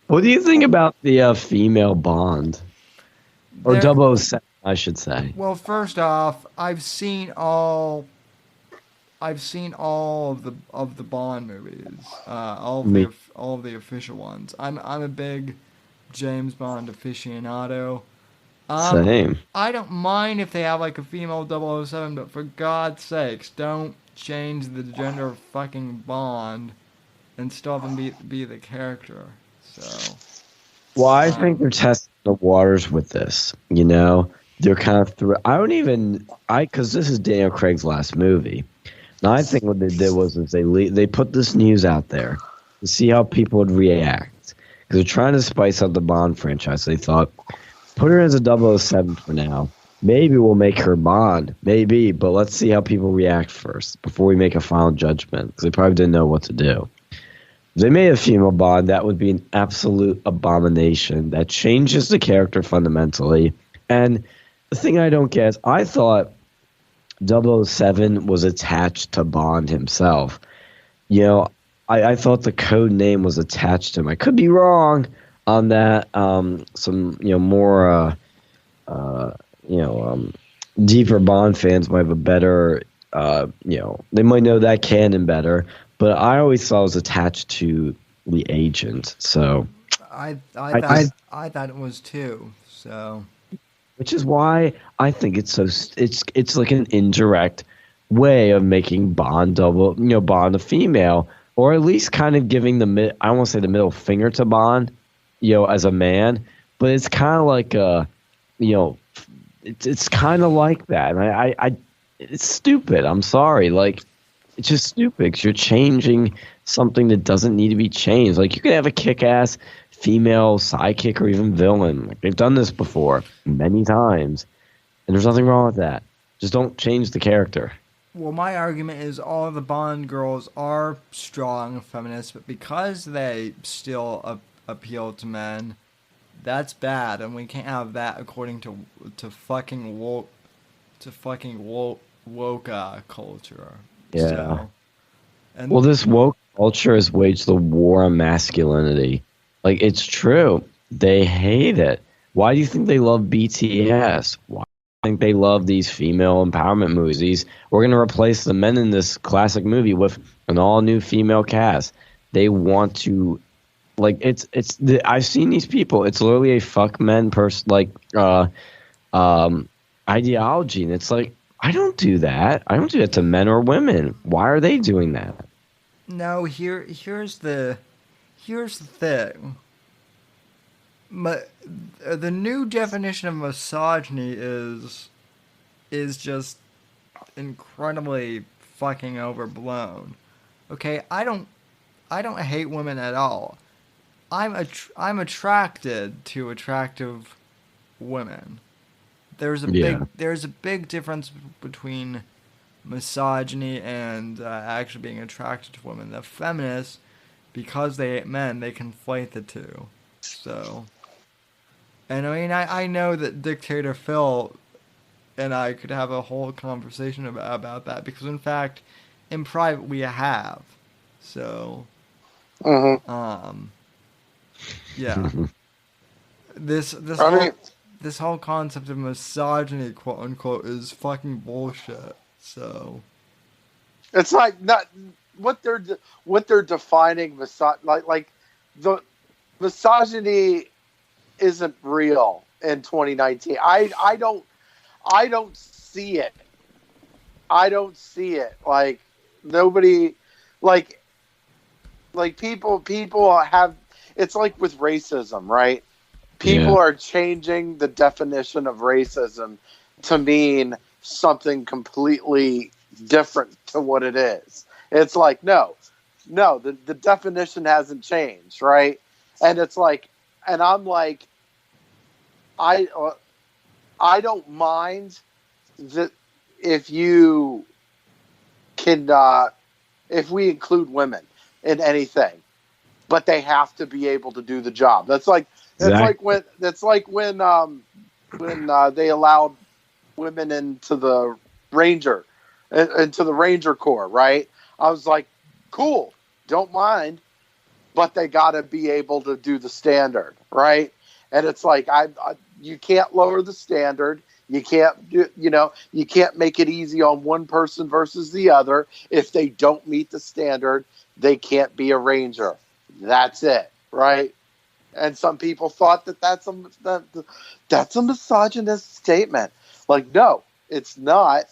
What do you think about the female Bond? Or 007, I should say. Well, first off, I've seen all of the Bond movies, all of the official ones. I'm a big James Bond aficionado. Same. I don't mind if they have like a female 007, but for God's sakes, don't change the gender of fucking Bond and still have him be the character. So, well, I think they're testing the waters with this. They're kind of because this is Daniel Craig's last movie. Now, I think what they did was they put this news out there to see how people would react. Because they're trying to spice up the Bond franchise. They thought, put her as a 007 for now. Maybe we'll make her Bond. Maybe, but let's see how people react first before we make a final judgment. Because they probably didn't know what to do. If they made a female Bond, that would be an absolute abomination. That changes the character fundamentally. And the thing I don't get is I thought 007 was attached to Bond himself. I thought the code name was attached to him. I could be wrong on that. Some more deeper Bond fans might have a better they might know that canon better. But I always thought it was attached to the agent. So I thought it was too. So, which is why I think it's like an indirect way of making Bond Bond a female, or at least kind of giving I don't want to say the middle finger to Bond, as a man, but it's kind of like it's kind of like that. And I it's stupid. I'm sorry, like. It's just stupid because you're changing something that doesn't need to be changed. Like, you could have a kick-ass female sidekick or even villain. Like, they've done this before many times, and there's nothing wrong with that. Just don't change the character. Well, my argument is all of the Bond girls are strong feminists, but because they still appeal to men, that's bad, and we can't have that according to fucking woke culture. Yeah. So, this woke culture has waged the war on masculinity. Like, it's true. They hate it. Why do you think they love BTS? Why do you think they love these female empowerment movies? We're going to replace the men in this classic movie with an all-new female cast. they want to, like, I've seen these people. It's literally a fuck men ideology, and it's like, I don't do that. I don't do that to men or women. Why are they doing that? No, here's the thing. The new definition of misogyny is just incredibly fucking overblown. Okay, I don't hate women at all. I'm attracted to attractive women. There's a big difference between misogyny and actually being attracted to women. The feminists, because they hate men, they conflate the two. So, and I mean, I know that Dictator Phil and I could have a whole conversation about that, because in fact, in private we have. So, yeah, this whole concept of misogyny, quote unquote, is fucking bullshit. So, it's like not what they're defining like the misogyny isn't real in 2019. I don't see it. I don't see it. Like nobody, like people have. It's like with racism, right? People are changing the definition of racism to mean something completely different to what it is. It's like, no, the definition hasn't changed, right? And it's like, and I'm like, I don't mind that if you can, if we include women in anything, but they have to be able to do the job. That's like when they allowed women into the Ranger Corps, right? I was like, cool, don't mind, but they got to be able to do the standard, right? And it's like, you can't lower the standard. You can't you can't make it easy on one person versus the other. If they don't meet the standard, they can't be a Ranger. That's it, right? And some people thought that's a misogynist statement. Like, no, it's not.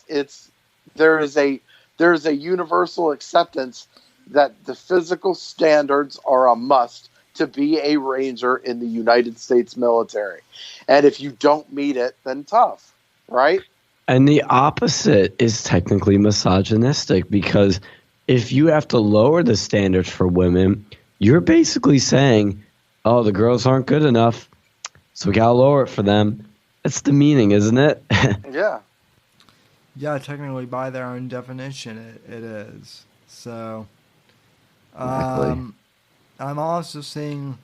There is a universal acceptance that the physical standards are a must to be a Ranger in the United States military. And if you don't meet it, then tough, right? And the opposite is technically misogynistic, because if you have to lower the standards for women, you're basically saying, oh, the girls aren't good enough, so we gotta lower it for them. That's the meaning, isn't it? Yeah. Yeah, technically by their own definition, it is. So, exactly. I'm also seeing,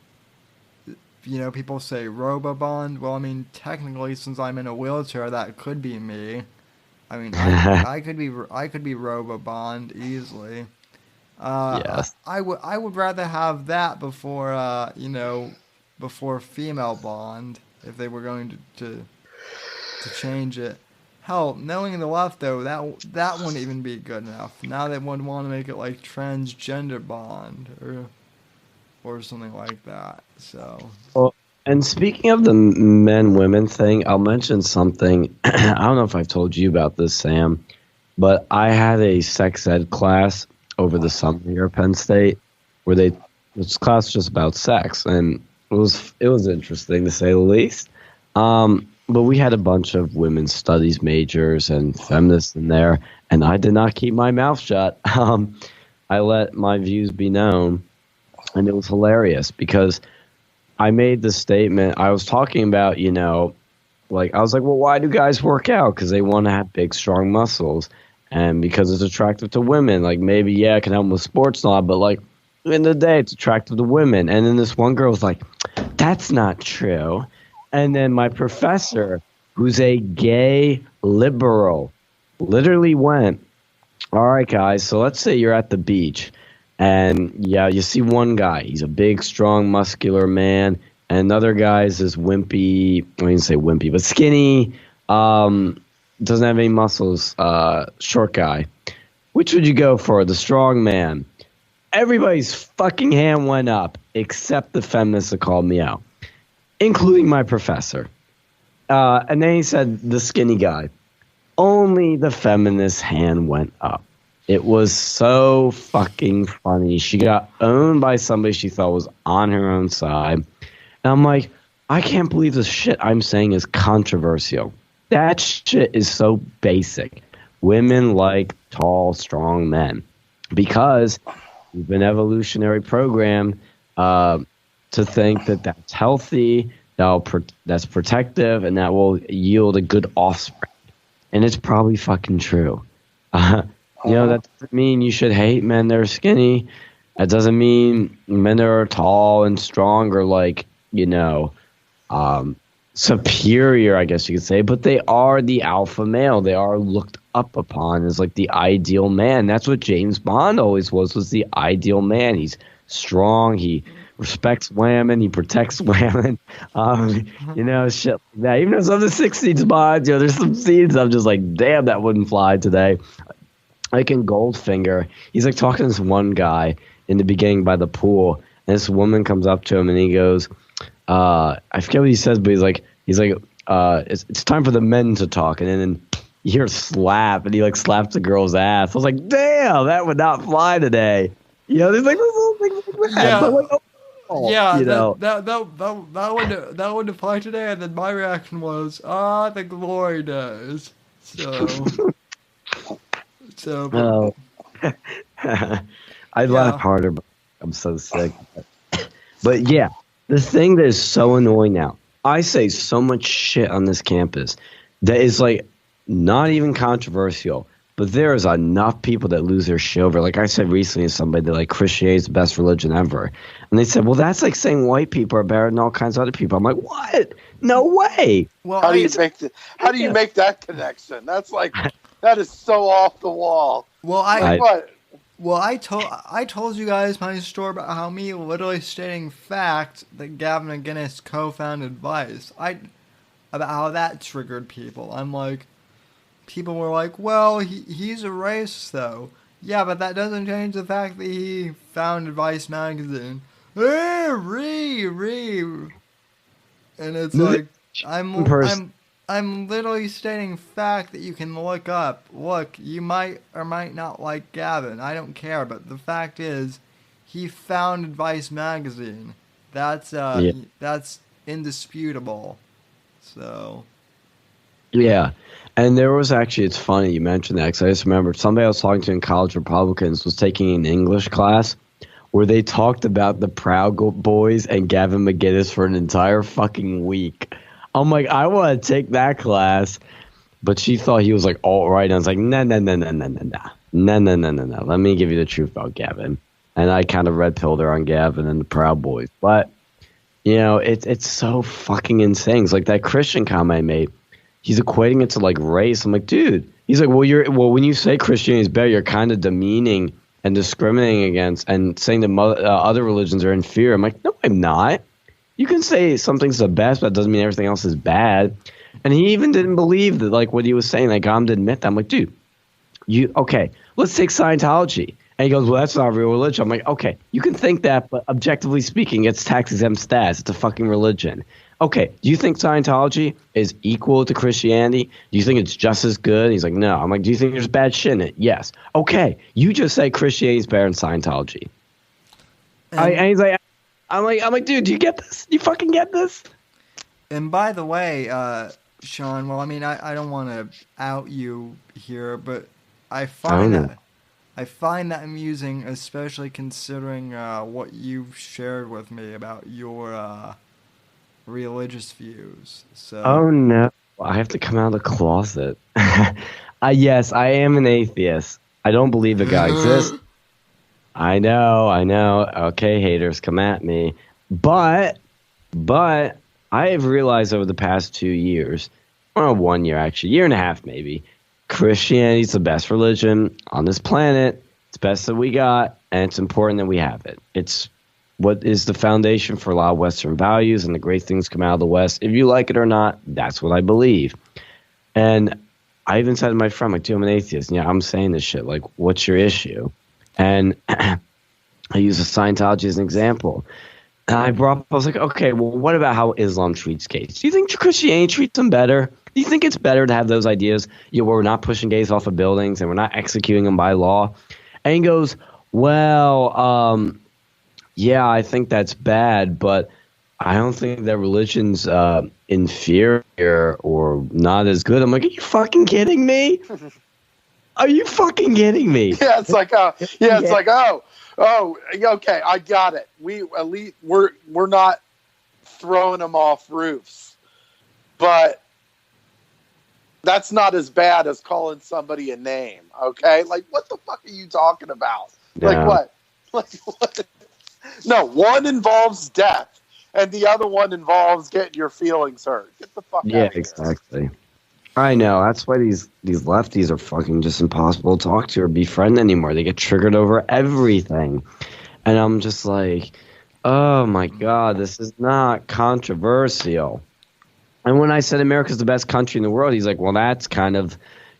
people say Robobond. Well, I mean, technically, since I'm in a wheelchair, that could be me. I mean, I could be Robobond easily. Yes. I would rather have that before before female Bond, if they were going to change it. Hell, knowing the left though, that wouldn't even be good enough. Now they would want to make it like transgender Bond or something like that. So. Well, and speaking of the men-women thing, I'll mention something. I don't know if I've told you about this, Sam, but I had a sex ed class over the summer here at Penn State, where this class was just about sex, and it was interesting to say the least. But we had a bunch of women's studies majors and feminists in there, and I did not keep my mouth shut. I let my views be known, and it was hilarious because I made the statement. I was talking about, I was like, well, why do guys work out? Because they want to have big, strong muscles. And because it's attractive to women, like maybe, yeah, it can help with sports and all, but like, at the end of the day, it's attractive to women. And then this one girl was like, that's not true. And then my professor, who's a gay liberal, literally went, all right, guys, so let's say you're at the beach. And, yeah, you see one guy. He's a big, strong, muscular man. And another guy is this wimpy, I didn't say wimpy, but skinny, doesn't have any muscles, short guy. Which would you go for, the strong man? everybody's fucking hand went up except the feminists that called me out, including my professor. And then he said, the skinny guy. Only the feminist hand went up. It was so fucking funny. She got owned by somebody she thought was on her own side. And I'm like, I can't believe the shit I'm saying is controversial. That shit is so basic. Women like tall, strong men because we've been evolutionary programmed to think that that's healthy, that's protective, and that will yield a good offspring. And it's probably fucking true. That doesn't mean you should hate men that are skinny. That doesn't mean men that are tall and strong are like, superior, I guess you could say. But they are the alpha male. They are looked up upon as like the ideal man. That's what James Bond always was the ideal man. He's strong. He respects women. He protects women. Shit like that. Even though some of the 60s Bonds, there's some scenes I'm just like, damn, that wouldn't fly today. Like in Goldfinger, he's like talking to this one guy in the beginning by the pool, and this woman comes up to him and he goes, I forget what he says, but he's like, it's time for the men to talk, and then you hear a slap, and he like slaps the girl's ass. I was like, damn, that would not fly today. There's like this little thing like that. Yeah. But like, that wouldn't apply today. And then my reaction was, the glory days. So, I'd laugh harder, but I'm so sick. But yeah, the thing that is so annoying now, I say so much shit on this campus that is like not even controversial, but there is enough people that lose their shit over. Like I said recently to somebody that like Christianity is the best religion ever. And they said, well, that's like saying white people are better than all kinds of other people. I'm like, what? No way. Well, how do you make that connection? That's like, that is so off the wall. Well, I told you guys my story about how me literally stating fact that Gavin and Guinness co-founded Vice. About how that triggered people. I'm like, people were like, well, he's a racist though. Yeah, but that doesn't change the fact that he founded Vice magazine. And it's like, I'm literally stating fact that you can look up. Look, you might or might not like Gavin. I don't care, but the fact is, he founded Vice magazine. That's indisputable. So. Yeah, and there was actually, it's funny you mentioned that because I just remembered somebody I was talking to in college, Republicans, was taking an English class where they talked about the Proud Boys and Gavin McGinnis for an entire fucking week. I'm like, I want to take that class, but she thought he was like alt-right, and I was like, no. Let me give you the truth about Gavin. And I kind of red-pilled her on Gavin and the Proud Boys. But, it's so fucking insane. It's like that Christian comment I made. He's equating it to like race. I'm like, dude. He's like, well, when you say Christianity is better, you're kind of demeaning and discriminating against and saying that other religions are inferior. I'm like, no, I'm not. You can say something's the best, but that doesn't mean everything else is bad. And he even didn't believe that, like, what he was saying. I got him to admit that. I'm like, dude, let's take Scientology. And he goes, well, that's not a real religion. I'm like, okay, you can think that, but objectively speaking, it's tax-exempt status. It's a fucking religion. Okay, do you think Scientology is equal to Christianity? Do you think it's just as good? He's like, no. I'm like, do you think there's bad shit in it? Yes. Okay, you just say Christianity is better than Scientology. And he's like, I'm like, dude, do you get this? You fucking get this? And by the way, Sean, well, I mean, I don't want to out you here, but I find that amusing, especially considering what you've shared with me about your religious views. So. Oh no, I have to come out of the closet. Yes, I am an atheist. I don't believe that God exists. I know. Okay, haters, come at me. But I have realized over the past 2 years, or 1 year actually, year and a half maybe, Christianity is the best religion on this planet. It's best that we got, and it's important that we have it. It's what is the foundation for a lot of Western values, and the great things come out of the West. If you like it or not, that's what I believe. And I even said to my friend, like, dude, I'm an atheist. And yeah, I'm saying this shit. Like, what's your issue? And I use Scientology as an example. And I was like, okay, well, what about how Islam treats gays? Do you think Christianity treats them better? Do you think it's better to have those ideas, where we're not pushing gays off of buildings and we're not executing them by law? And he goes, well, yeah, I think that's bad, but I don't think that religion's inferior or not as good. I'm like, are you fucking kidding me? Are you fucking kidding me? Yeah, it's like, okay, I got it. We're not throwing them off roofs, but that's not as bad as calling somebody a name. Okay, like what the fuck are you talking about? Yeah. Like what? Like what? No, one involves death, and the other one involves getting your feelings hurt. Get the fuck out of here. Yeah, exactly. I know. That's why these lefties are fucking just impossible to talk to or befriend anymore. They get triggered over everything. And I'm just like, oh my God, this is not controversial. And when I said America's the best country in the world, he's like, well, that's kind of,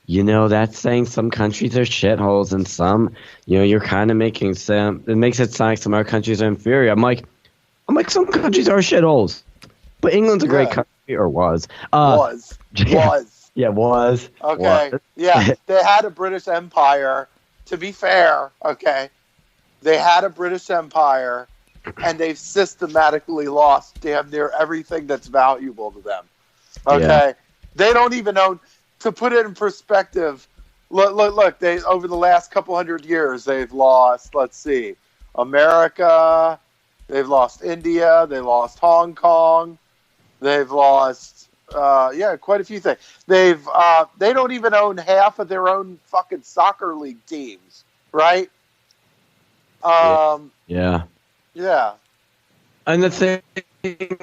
that's saying some countries are shitholes and some, you're kind of making some, it makes it sound like some other countries are inferior. I'm like, some countries are shitholes. But England's a great country, or was. Was. Yeah, was. Okay. Was. Yeah, they had a British Empire. To be fair, okay, they had a British Empire, and they've systematically lost damn near everything that's valuable to them. Okay, Yeah. They don't even own. To put it in perspective, look. They over the last couple hundred years, they've lost. Let's see, America. They've lost India. They lost Hong Kong. They've lost. Quite a few things. They don't even own half of their own fucking soccer league teams, right? Yeah. Yeah. And the thing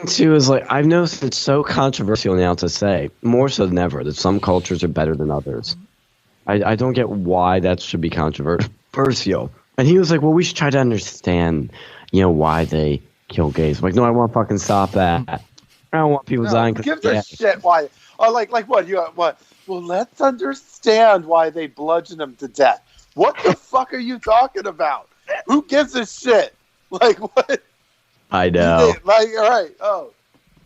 too is, like, I've noticed it's so controversial now to say, more so than ever, that some cultures are better than others. I don't get why that should be controversial. And he was like, well, we should try to understand, why they kill gays. I'm like, no, I want to fucking stop that. I don't want people dying. Give a shit why. Oh, like what? What? Well, let's understand why they bludgeon them to death. What the fuck are you talking about? Who gives a shit? Like what? I know. Like all right. Oh,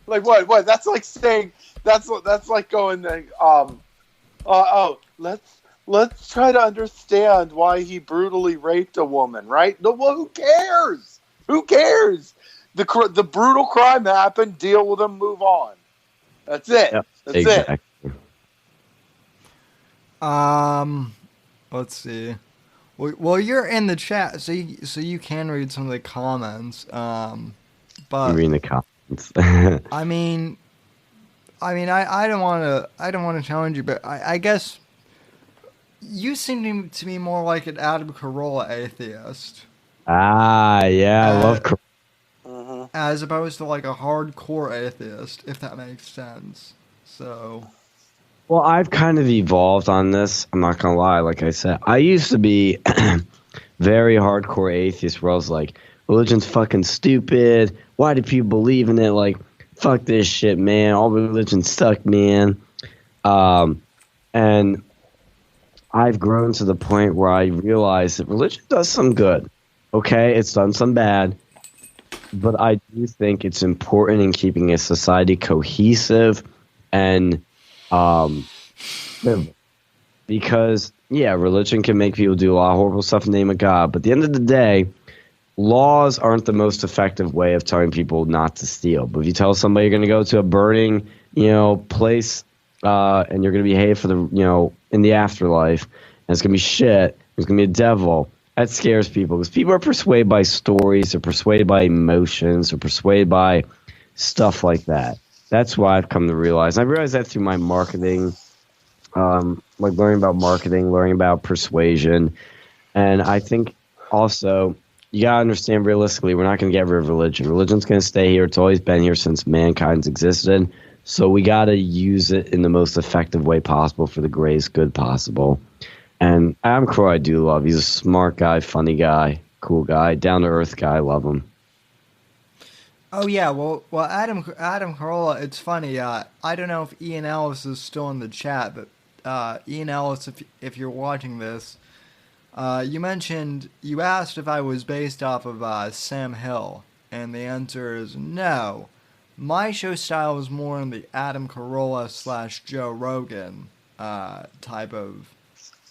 like what? What? That's like saying that's like going. Let's try to understand why he brutally raped a woman. Right? No. Well, who cares? Who cares? The brutal crime happened. Deal with them. Move on. That's it. Yep, That's exactly. it. Let's see. Well, you're in the chat, so you can read some of the comments. But I'm reading the comments. I mean, I don't want to challenge you, but I guess you seem to me more like an Adam Carolla atheist. Yeah, I love. As opposed to like a hardcore atheist, if that makes sense. So, Well, I've kind of evolved on this. I'm not gonna lie. Like I said, I used to be very hardcore atheist, where I was like, religion's fucking stupid. Why do people believe in it? Like, fuck this shit, man. All religion suck, man. And I've grown to the point where I realize that religion does some good. Okay, it's done some bad. But I do think it's important in keeping a society cohesive and because, religion can make people do a lot of horrible stuff in the name of God. But at the end of the day, laws aren't the most effective way of telling people not to steal. But if you tell somebody you're going to go to a burning, place and you're going to behave for the, in the afterlife, and it's going to be shit, there's going to be a devil, that scares people because people are persuaded by stories, they're persuaded by emotions, they're persuaded by stuff like that. That's why I've come to realize. I realized that through my marketing, like learning about marketing, learning about persuasion. And I think also you got to understand realistically, we're not going to get rid of religion. Religion's going to stay here. It's always been here since mankind's existed. So we got to use it in the most effective way possible for the greatest good possible. And Adam Crow I do love. He's a smart guy, funny guy, cool guy, down-to-earth guy. I love him. oh yeah, well, Adam Carolla, it's funny. I don't know if Ian Ellis is still in the chat, but Ian Ellis, if you're watching this, You asked if I was based off of Sam Hill, and the answer is no. My show style is more in the Adam Carolla / Joe Rogan type of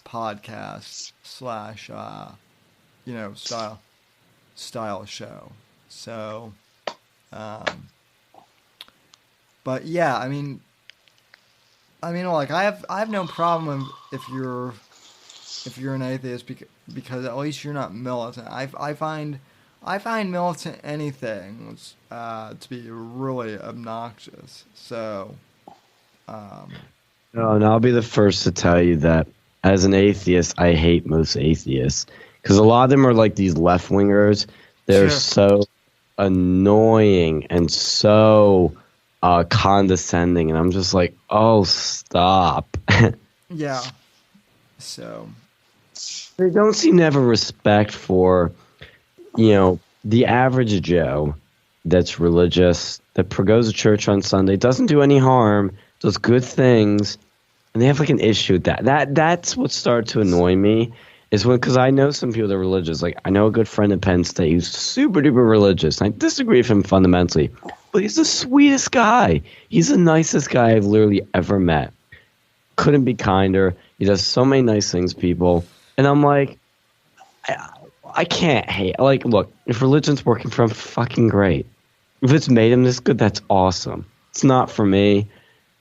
podcast / style show. So, um, but yeah, like I have no problem if you're an atheist because at least you're not militant. I find militant anything to be really obnoxious. So, No, and I'll be the first to tell you that as an atheist, I hate most atheists because a lot of them are like these left wingers. They're sure. so annoying and so condescending, and I'm just like, oh, stop. Yeah. So, They don't seem to have a respect for, the average Joe that's religious, that goes to church on Sunday, doesn't do any harm, does good things, and they have like an issue with that. That's what started to annoy me, is because I know some people that are religious. Like I know a good friend at Penn State who's super duper religious, and I disagree with him fundamentally, but he's the sweetest guy. He's the nicest guy I've literally ever met. Couldn't be kinder. He does so many nice things, people. And I'm like, I can't hate. Like, look, if religion's working for him, fucking great. If it's made him this good, that's awesome. It's not for me.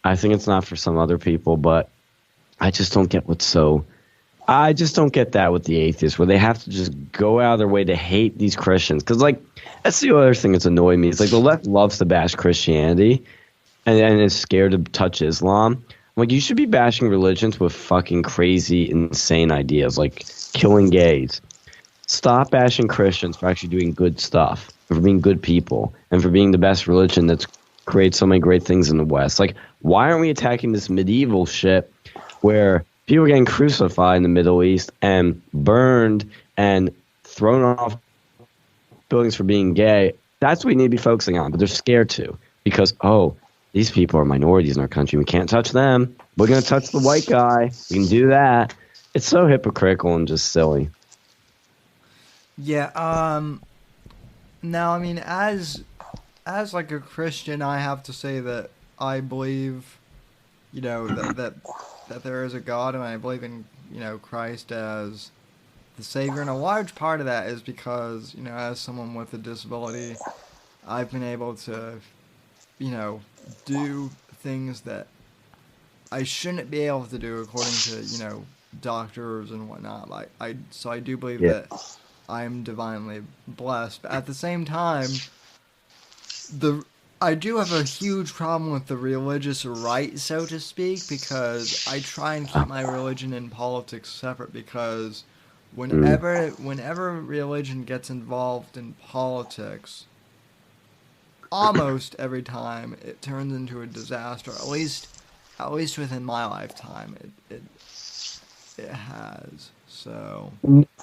I think it's not for some other people, but I just don't get I just don't get that with the atheists, where they have to just go out of their way to hate these Christians. Because, like, that's the other thing that's annoying me. It's like the left loves to bash Christianity and is scared to touch Islam. Like, you should be bashing religions with fucking crazy, insane ideas, like killing gays. Stop bashing Christians for actually doing good stuff, for being good people, and for being the best religion that's created so many great things in the West. Like, why aren't we attacking this medieval shit where people are getting crucified in the Middle East and burned and thrown off buildings for being gay? That's what we need to be focusing on, but they're scared to because, these people are minorities in our country. We can't touch them. We're going to touch the white guy. We can do that. It's so hypocritical and just silly. yeah. Now, as like a Christian, I have to say that I believe, that there is a God, and I believe in, Christ as the Savior. And a large part of that is because, as someone with a disability, I've been able to, do things that I shouldn't be able to do according to, doctors and whatnot. So I do believe that I am divinely blessed. But at the same time, I do have a huge problem with the religious right, so to speak, because I try and keep my religion and politics separate, because whenever religion gets involved in politics, almost every time it turns into a disaster. At least within my lifetime, it has. So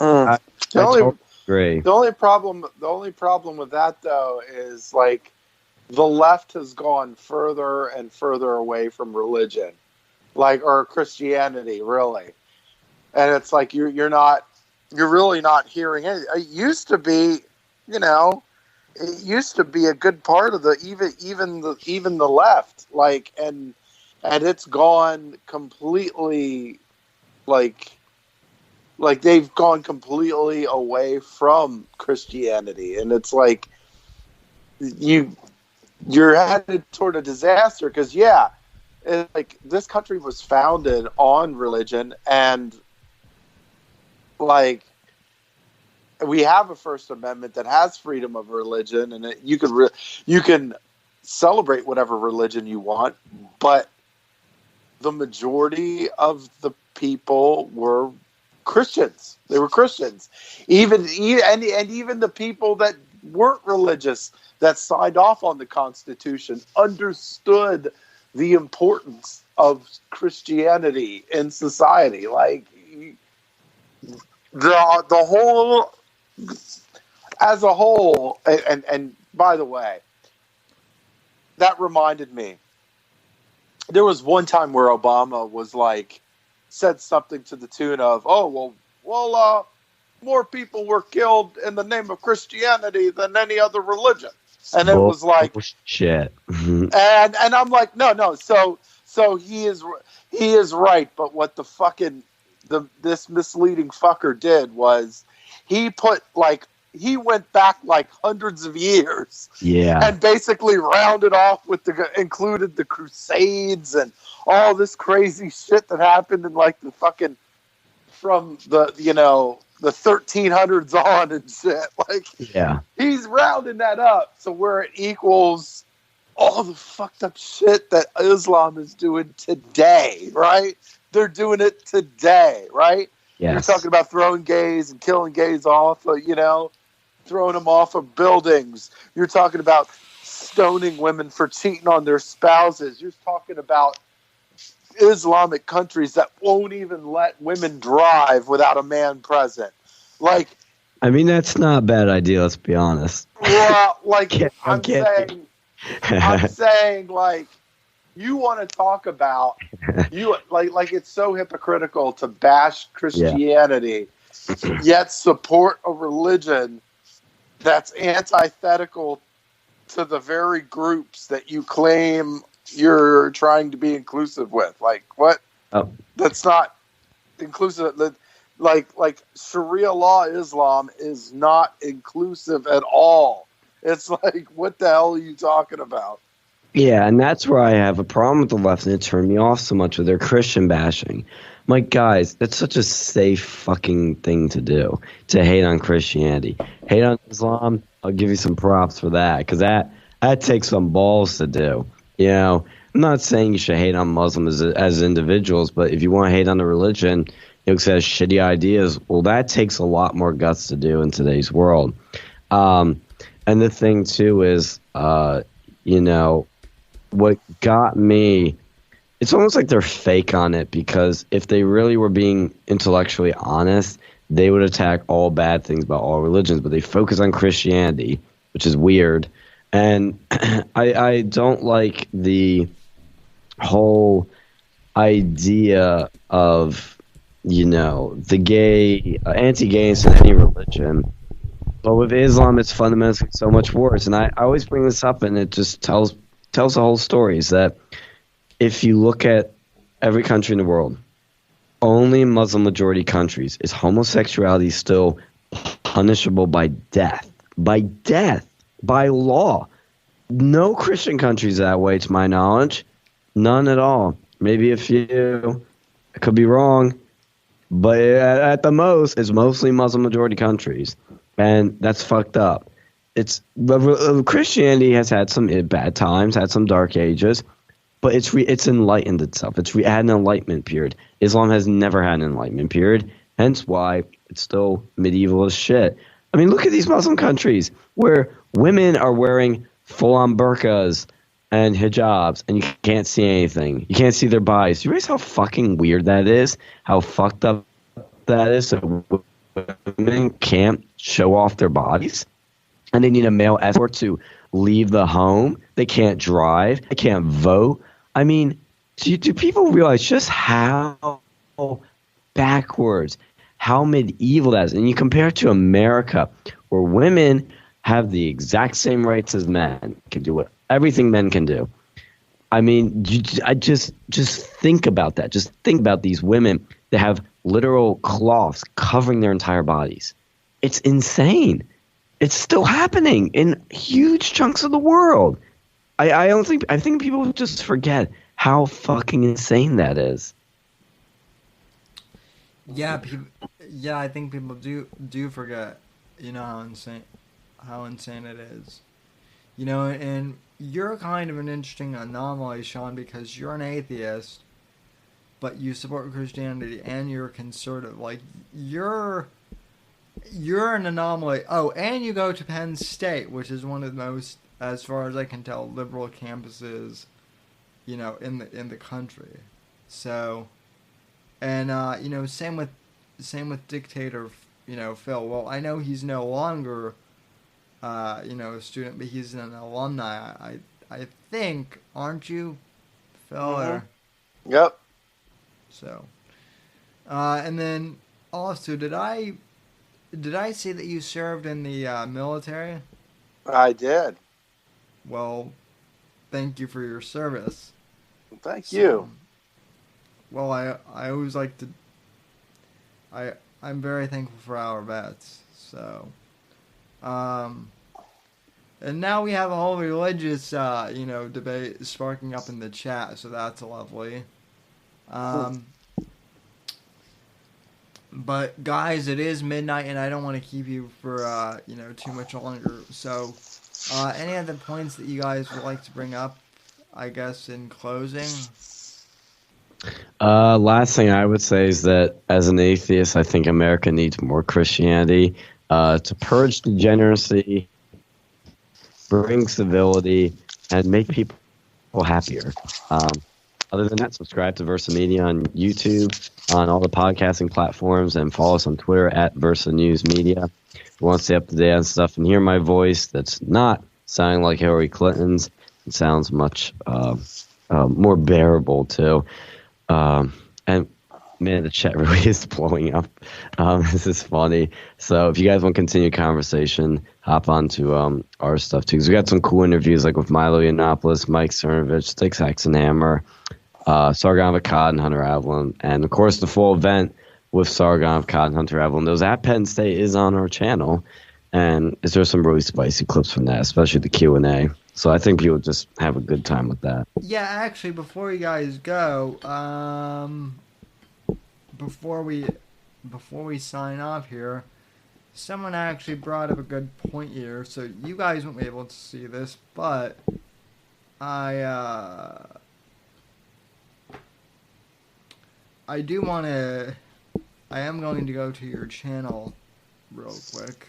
I totally agree. The only problem with that though is like the left has gone further and further away from religion, or Christianity, really. And it's like you're really not hearing it. It used to be, it used to be a good part of even the left, and it's gone completely, like they've gone completely away from Christianity, and it's like you're headed toward a disaster because this country was founded on religion, and we have a First Amendment that has freedom of religion, and you can celebrate whatever religion you want, but the majority of the people were Christians. They were Christians, even the people that weren't religious that signed off on the Constitution understood the importance of Christianity in society. The whole, as a whole, and by the way, that reminded me, there was one time where Obama was said something to the tune of, more people were killed in the name of Christianity than any other religion. And it was like shit. and I'm like, no. So he is right. But what the fucking this misleading fucker did was he went back like hundreds of years, and basically rounded off with included the Crusades and all this crazy shit that happened in like the fucking from the the 1300s on and shit. Like, he's rounding that up to where it equals all the fucked up shit that Islam is doing today, right? They're doing it today, right? Yes. You're talking about throwing gays and killing gays off, throwing them off of buildings. You're talking about stoning women for cheating on their spouses. You're talking about Islamic countries that won't even let women drive without a man present. Like, I mean, that's not a bad idea. Let's be honest. Well, like I'm saying, like, you want to talk about you like it's so hypocritical to bash Christianity, yet support a religion that's antithetical to the very groups that you claim you're trying to be inclusive with. Like, what? Oh. That's not inclusive. Like Sharia law Islam is not inclusive at all. It's like, what the hell are you talking about? Yeah, and that's where I have a problem with the left, and it turned me off so much with their Christian bashing. I'm like, guys, that's such a safe fucking thing to do, to hate on Christianity. Hate on Islam, I'll give you some props for that, because that takes some balls to do. You know, I'm not saying you should hate on Muslims as individuals, but if you want to hate on the religion, because it has shitty ideas, well, that takes a lot more guts to do in today's world. And the thing, too, is, what got me, it's almost like they're fake on it, because if they really were being intellectually honest, they would attack all bad things about all religions, but they focus on Christianity, which is weird. And I don't like the whole idea of, the gay, anti-gays in any religion. But with Islam, it's fundamentally so much worse. And I always bring this up, and it just tells the whole story, is that if you look at every country in the world, only in Muslim-majority countries is homosexuality still punishable by death. By law. No Christian countries that way, to my knowledge. None at all. Maybe a few. I could be wrong. But at the most, it's mostly Muslim-majority countries. And that's fucked up. Christianity has had some bad times, had some dark ages, but it's enlightened itself. It's had an enlightenment period. Islam has never had an enlightenment period, hence why it's still medieval as shit. I mean, look at these Muslim countries where women are wearing full-on burqas and hijabs, and you can't see anything. You can't see their bodies. You realize how fucking weird that is? How fucked up that is? So women can't show off their bodies, and they need a male escort to leave the home. They can't drive. They can't vote. I mean, do people realize just how backwards, how medieval that is? And you compare it to America, where women have the exact same rights as men, can do everything men can do. I mean, I just think about that. Just think about these women that have literal cloths covering their entire bodies. It's insane. It's still happening in huge chunks of the world. I think people just forget how fucking insane that is. Yeah, I think people do forget, how insane it is. And you're kind of an interesting anomaly, Sean, because you're an atheist, but you support Christianity and you're conservative. Like, you're an anomaly. Oh, and you go to Penn State, which is one of the most, as far as I can tell, liberal campuses, in the country. So, and same with Dictator, Phil. Well, I know he's no longer, a student, but he's an alumni. I think, aren't you, Phil? Mm-hmm. Yep. So, and then also, did I did I see that you served in the military? I did. Well, thank you for your service. Thank So, you. well, I always like to. I'm very thankful for our vets. So, um, and now we have a whole religious, debate sparking up in the chat. So that's lovely. Um, but guys, it is midnight, and I don't want to keep you for too much longer. So, any other points that you guys would like to bring up? I guess in closing. Last thing I would say is that as an atheist, I think America needs more Christianity to purge degeneracy, bring civility, and make people happier. Other than that, subscribe to Versa Media on YouTube, on all the podcasting platforms, and follow us on Twitter at Versa News Media. If you want to stay up to date on stuff and hear my voice that's not sounding like Hillary Clinton's, it sounds much more bearable too. And man, the chat really is blowing up. This is funny. So if you guys want to continue conversation, hop on to our stuff too. Because we got some cool interviews like with Milo Yiannopoulos, Mike Cernovich, Stick Saxonhammer, Sargon of Akkad, and Hunter Avalon. And of course, the full event with Sargon of Akkad and Hunter Avalon. Those at Penn State is on our channel. And there's some really spicy clips from that, especially the Q&A. So I think people just have a good time with that. Yeah, actually, before you guys go, before we sign off here, someone actually brought up a good point here. So you guys won't be able to see this, but I do want to. I am going to go to your channel real quick.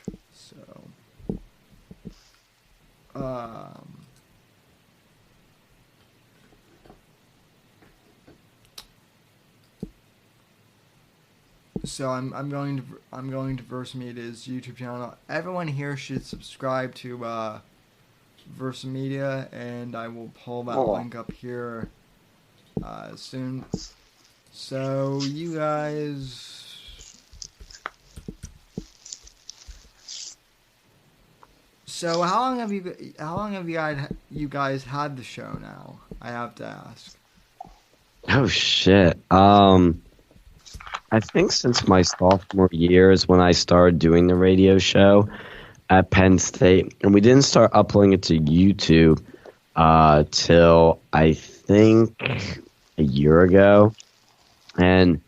So, I'm going to Versa Media's YouTube channel. Everyone here should subscribe to Versa Media, and I will pull that link up here soon. So you guys. So how long have you guys had the show now? I have to ask. Oh shit. I think since my sophomore year is when I started doing the radio show at Penn State, and we didn't start uploading it to YouTube till I think a year ago, and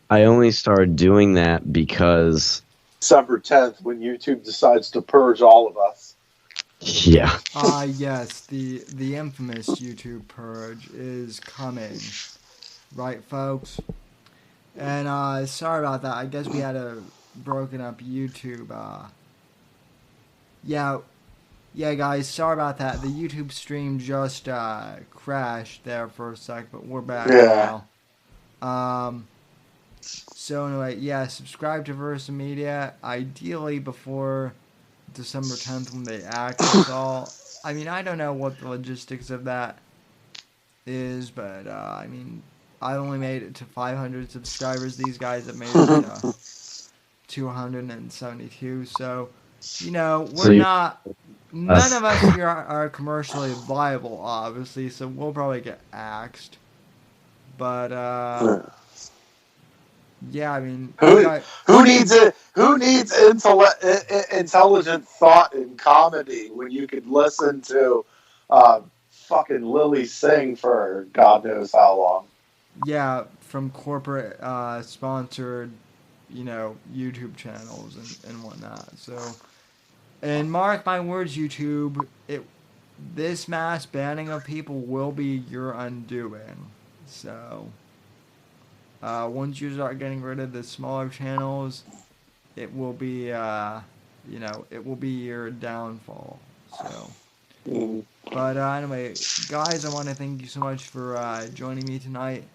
I only started doing that because December 10th, when YouTube decides to purge all of us. Yeah. Yes, the infamous YouTube purge is coming. Right, folks? And sorry about that. I guess we had a broken up YouTube. Yeah, guys, sorry about that. The YouTube stream just crashed there for a sec, but we're back now. So anyway, yeah, subscribe to Versa Media. Ideally before December 10th when they act us all. I mean, I don't know what the logistics of that is, but I mean, I only made it to 500 subscribers. These guys have made it to 272. So, we're not. None of us here are commercially viable, obviously. So we'll probably get axed. But yeah, I mean, who needs it? Who needs intelligent thought in comedy when you could listen to fucking Lily sing for God knows how long? Yeah, from corporate sponsored, YouTube channels and whatnot. So, and mark my words, YouTube, this mass banning of people will be your undoing. So, once you start getting rid of the smaller channels, it will be, it will be your downfall. So. But anyway, guys, I want to thank you so much for joining me tonight.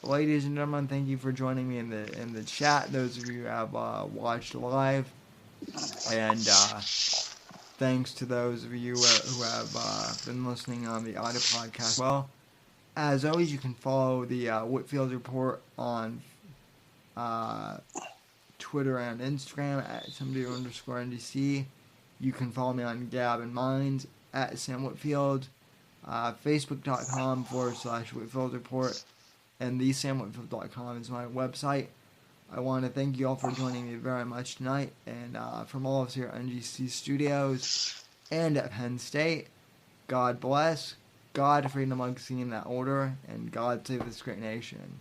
Ladies and gentlemen, thank you for joining me in the chat. Those of you who have watched live, and thanks to those of you who have been listening on the audio podcast. Well, as always, you can follow the Whitfield Report on Twitter and Instagram at somebody_NDC. You can follow me on Gab and Minds at Sam Whitfield, Facebook.com/Whitfield Report, and thesamwhitfield.com is my website. I want to thank you all for joining me very much tonight, and from all of us here at NGC Studios and at Penn State, God bless, God freedom amongst in that order, and God save this great nation.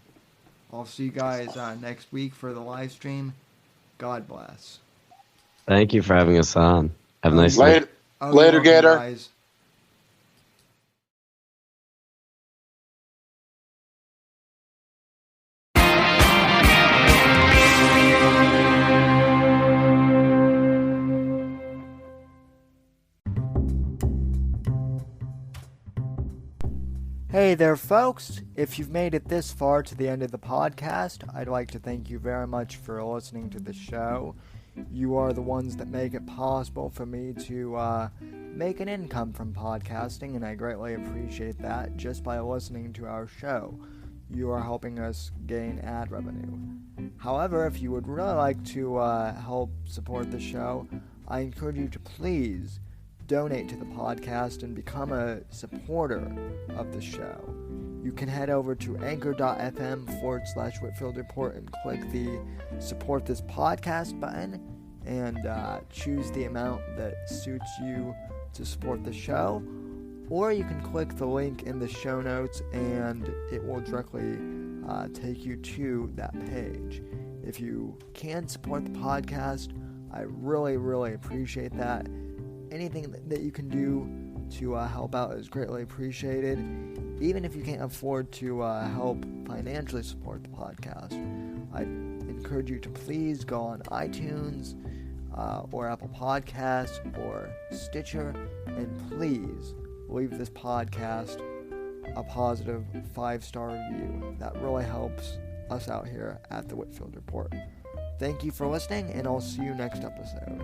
I'll see you guys next week for the live stream. God bless. Thank you for having us on. Have a nice night. Later, Gator. Guys. Hey there, folks. If you've made it this far to the end of the podcast, I'd like to thank you very much for listening to the show. You are the ones that make it possible for me to make an income from podcasting, and I greatly appreciate that just by listening to our show. You are helping us gain ad revenue. However, if you would really like to help support the show, I encourage you to please donate to the podcast and become a supporter of the show. You can head over to anchor.fm/Whitfield Report and click the support this podcast button and choose the amount that suits you to support the show. Or you can click the link in the show notes and it will directly take you to that page. If you can support the podcast, I really, really appreciate that. Anything that you can do to help out is greatly appreciated. Even if you can't afford to help financially support the podcast, I encourage you to please go on iTunes or Apple Podcasts or Stitcher and please leave this podcast a positive 5-star review. That really helps us out here at the Whitfield Report. Thank you for listening, and I'll see you next episode.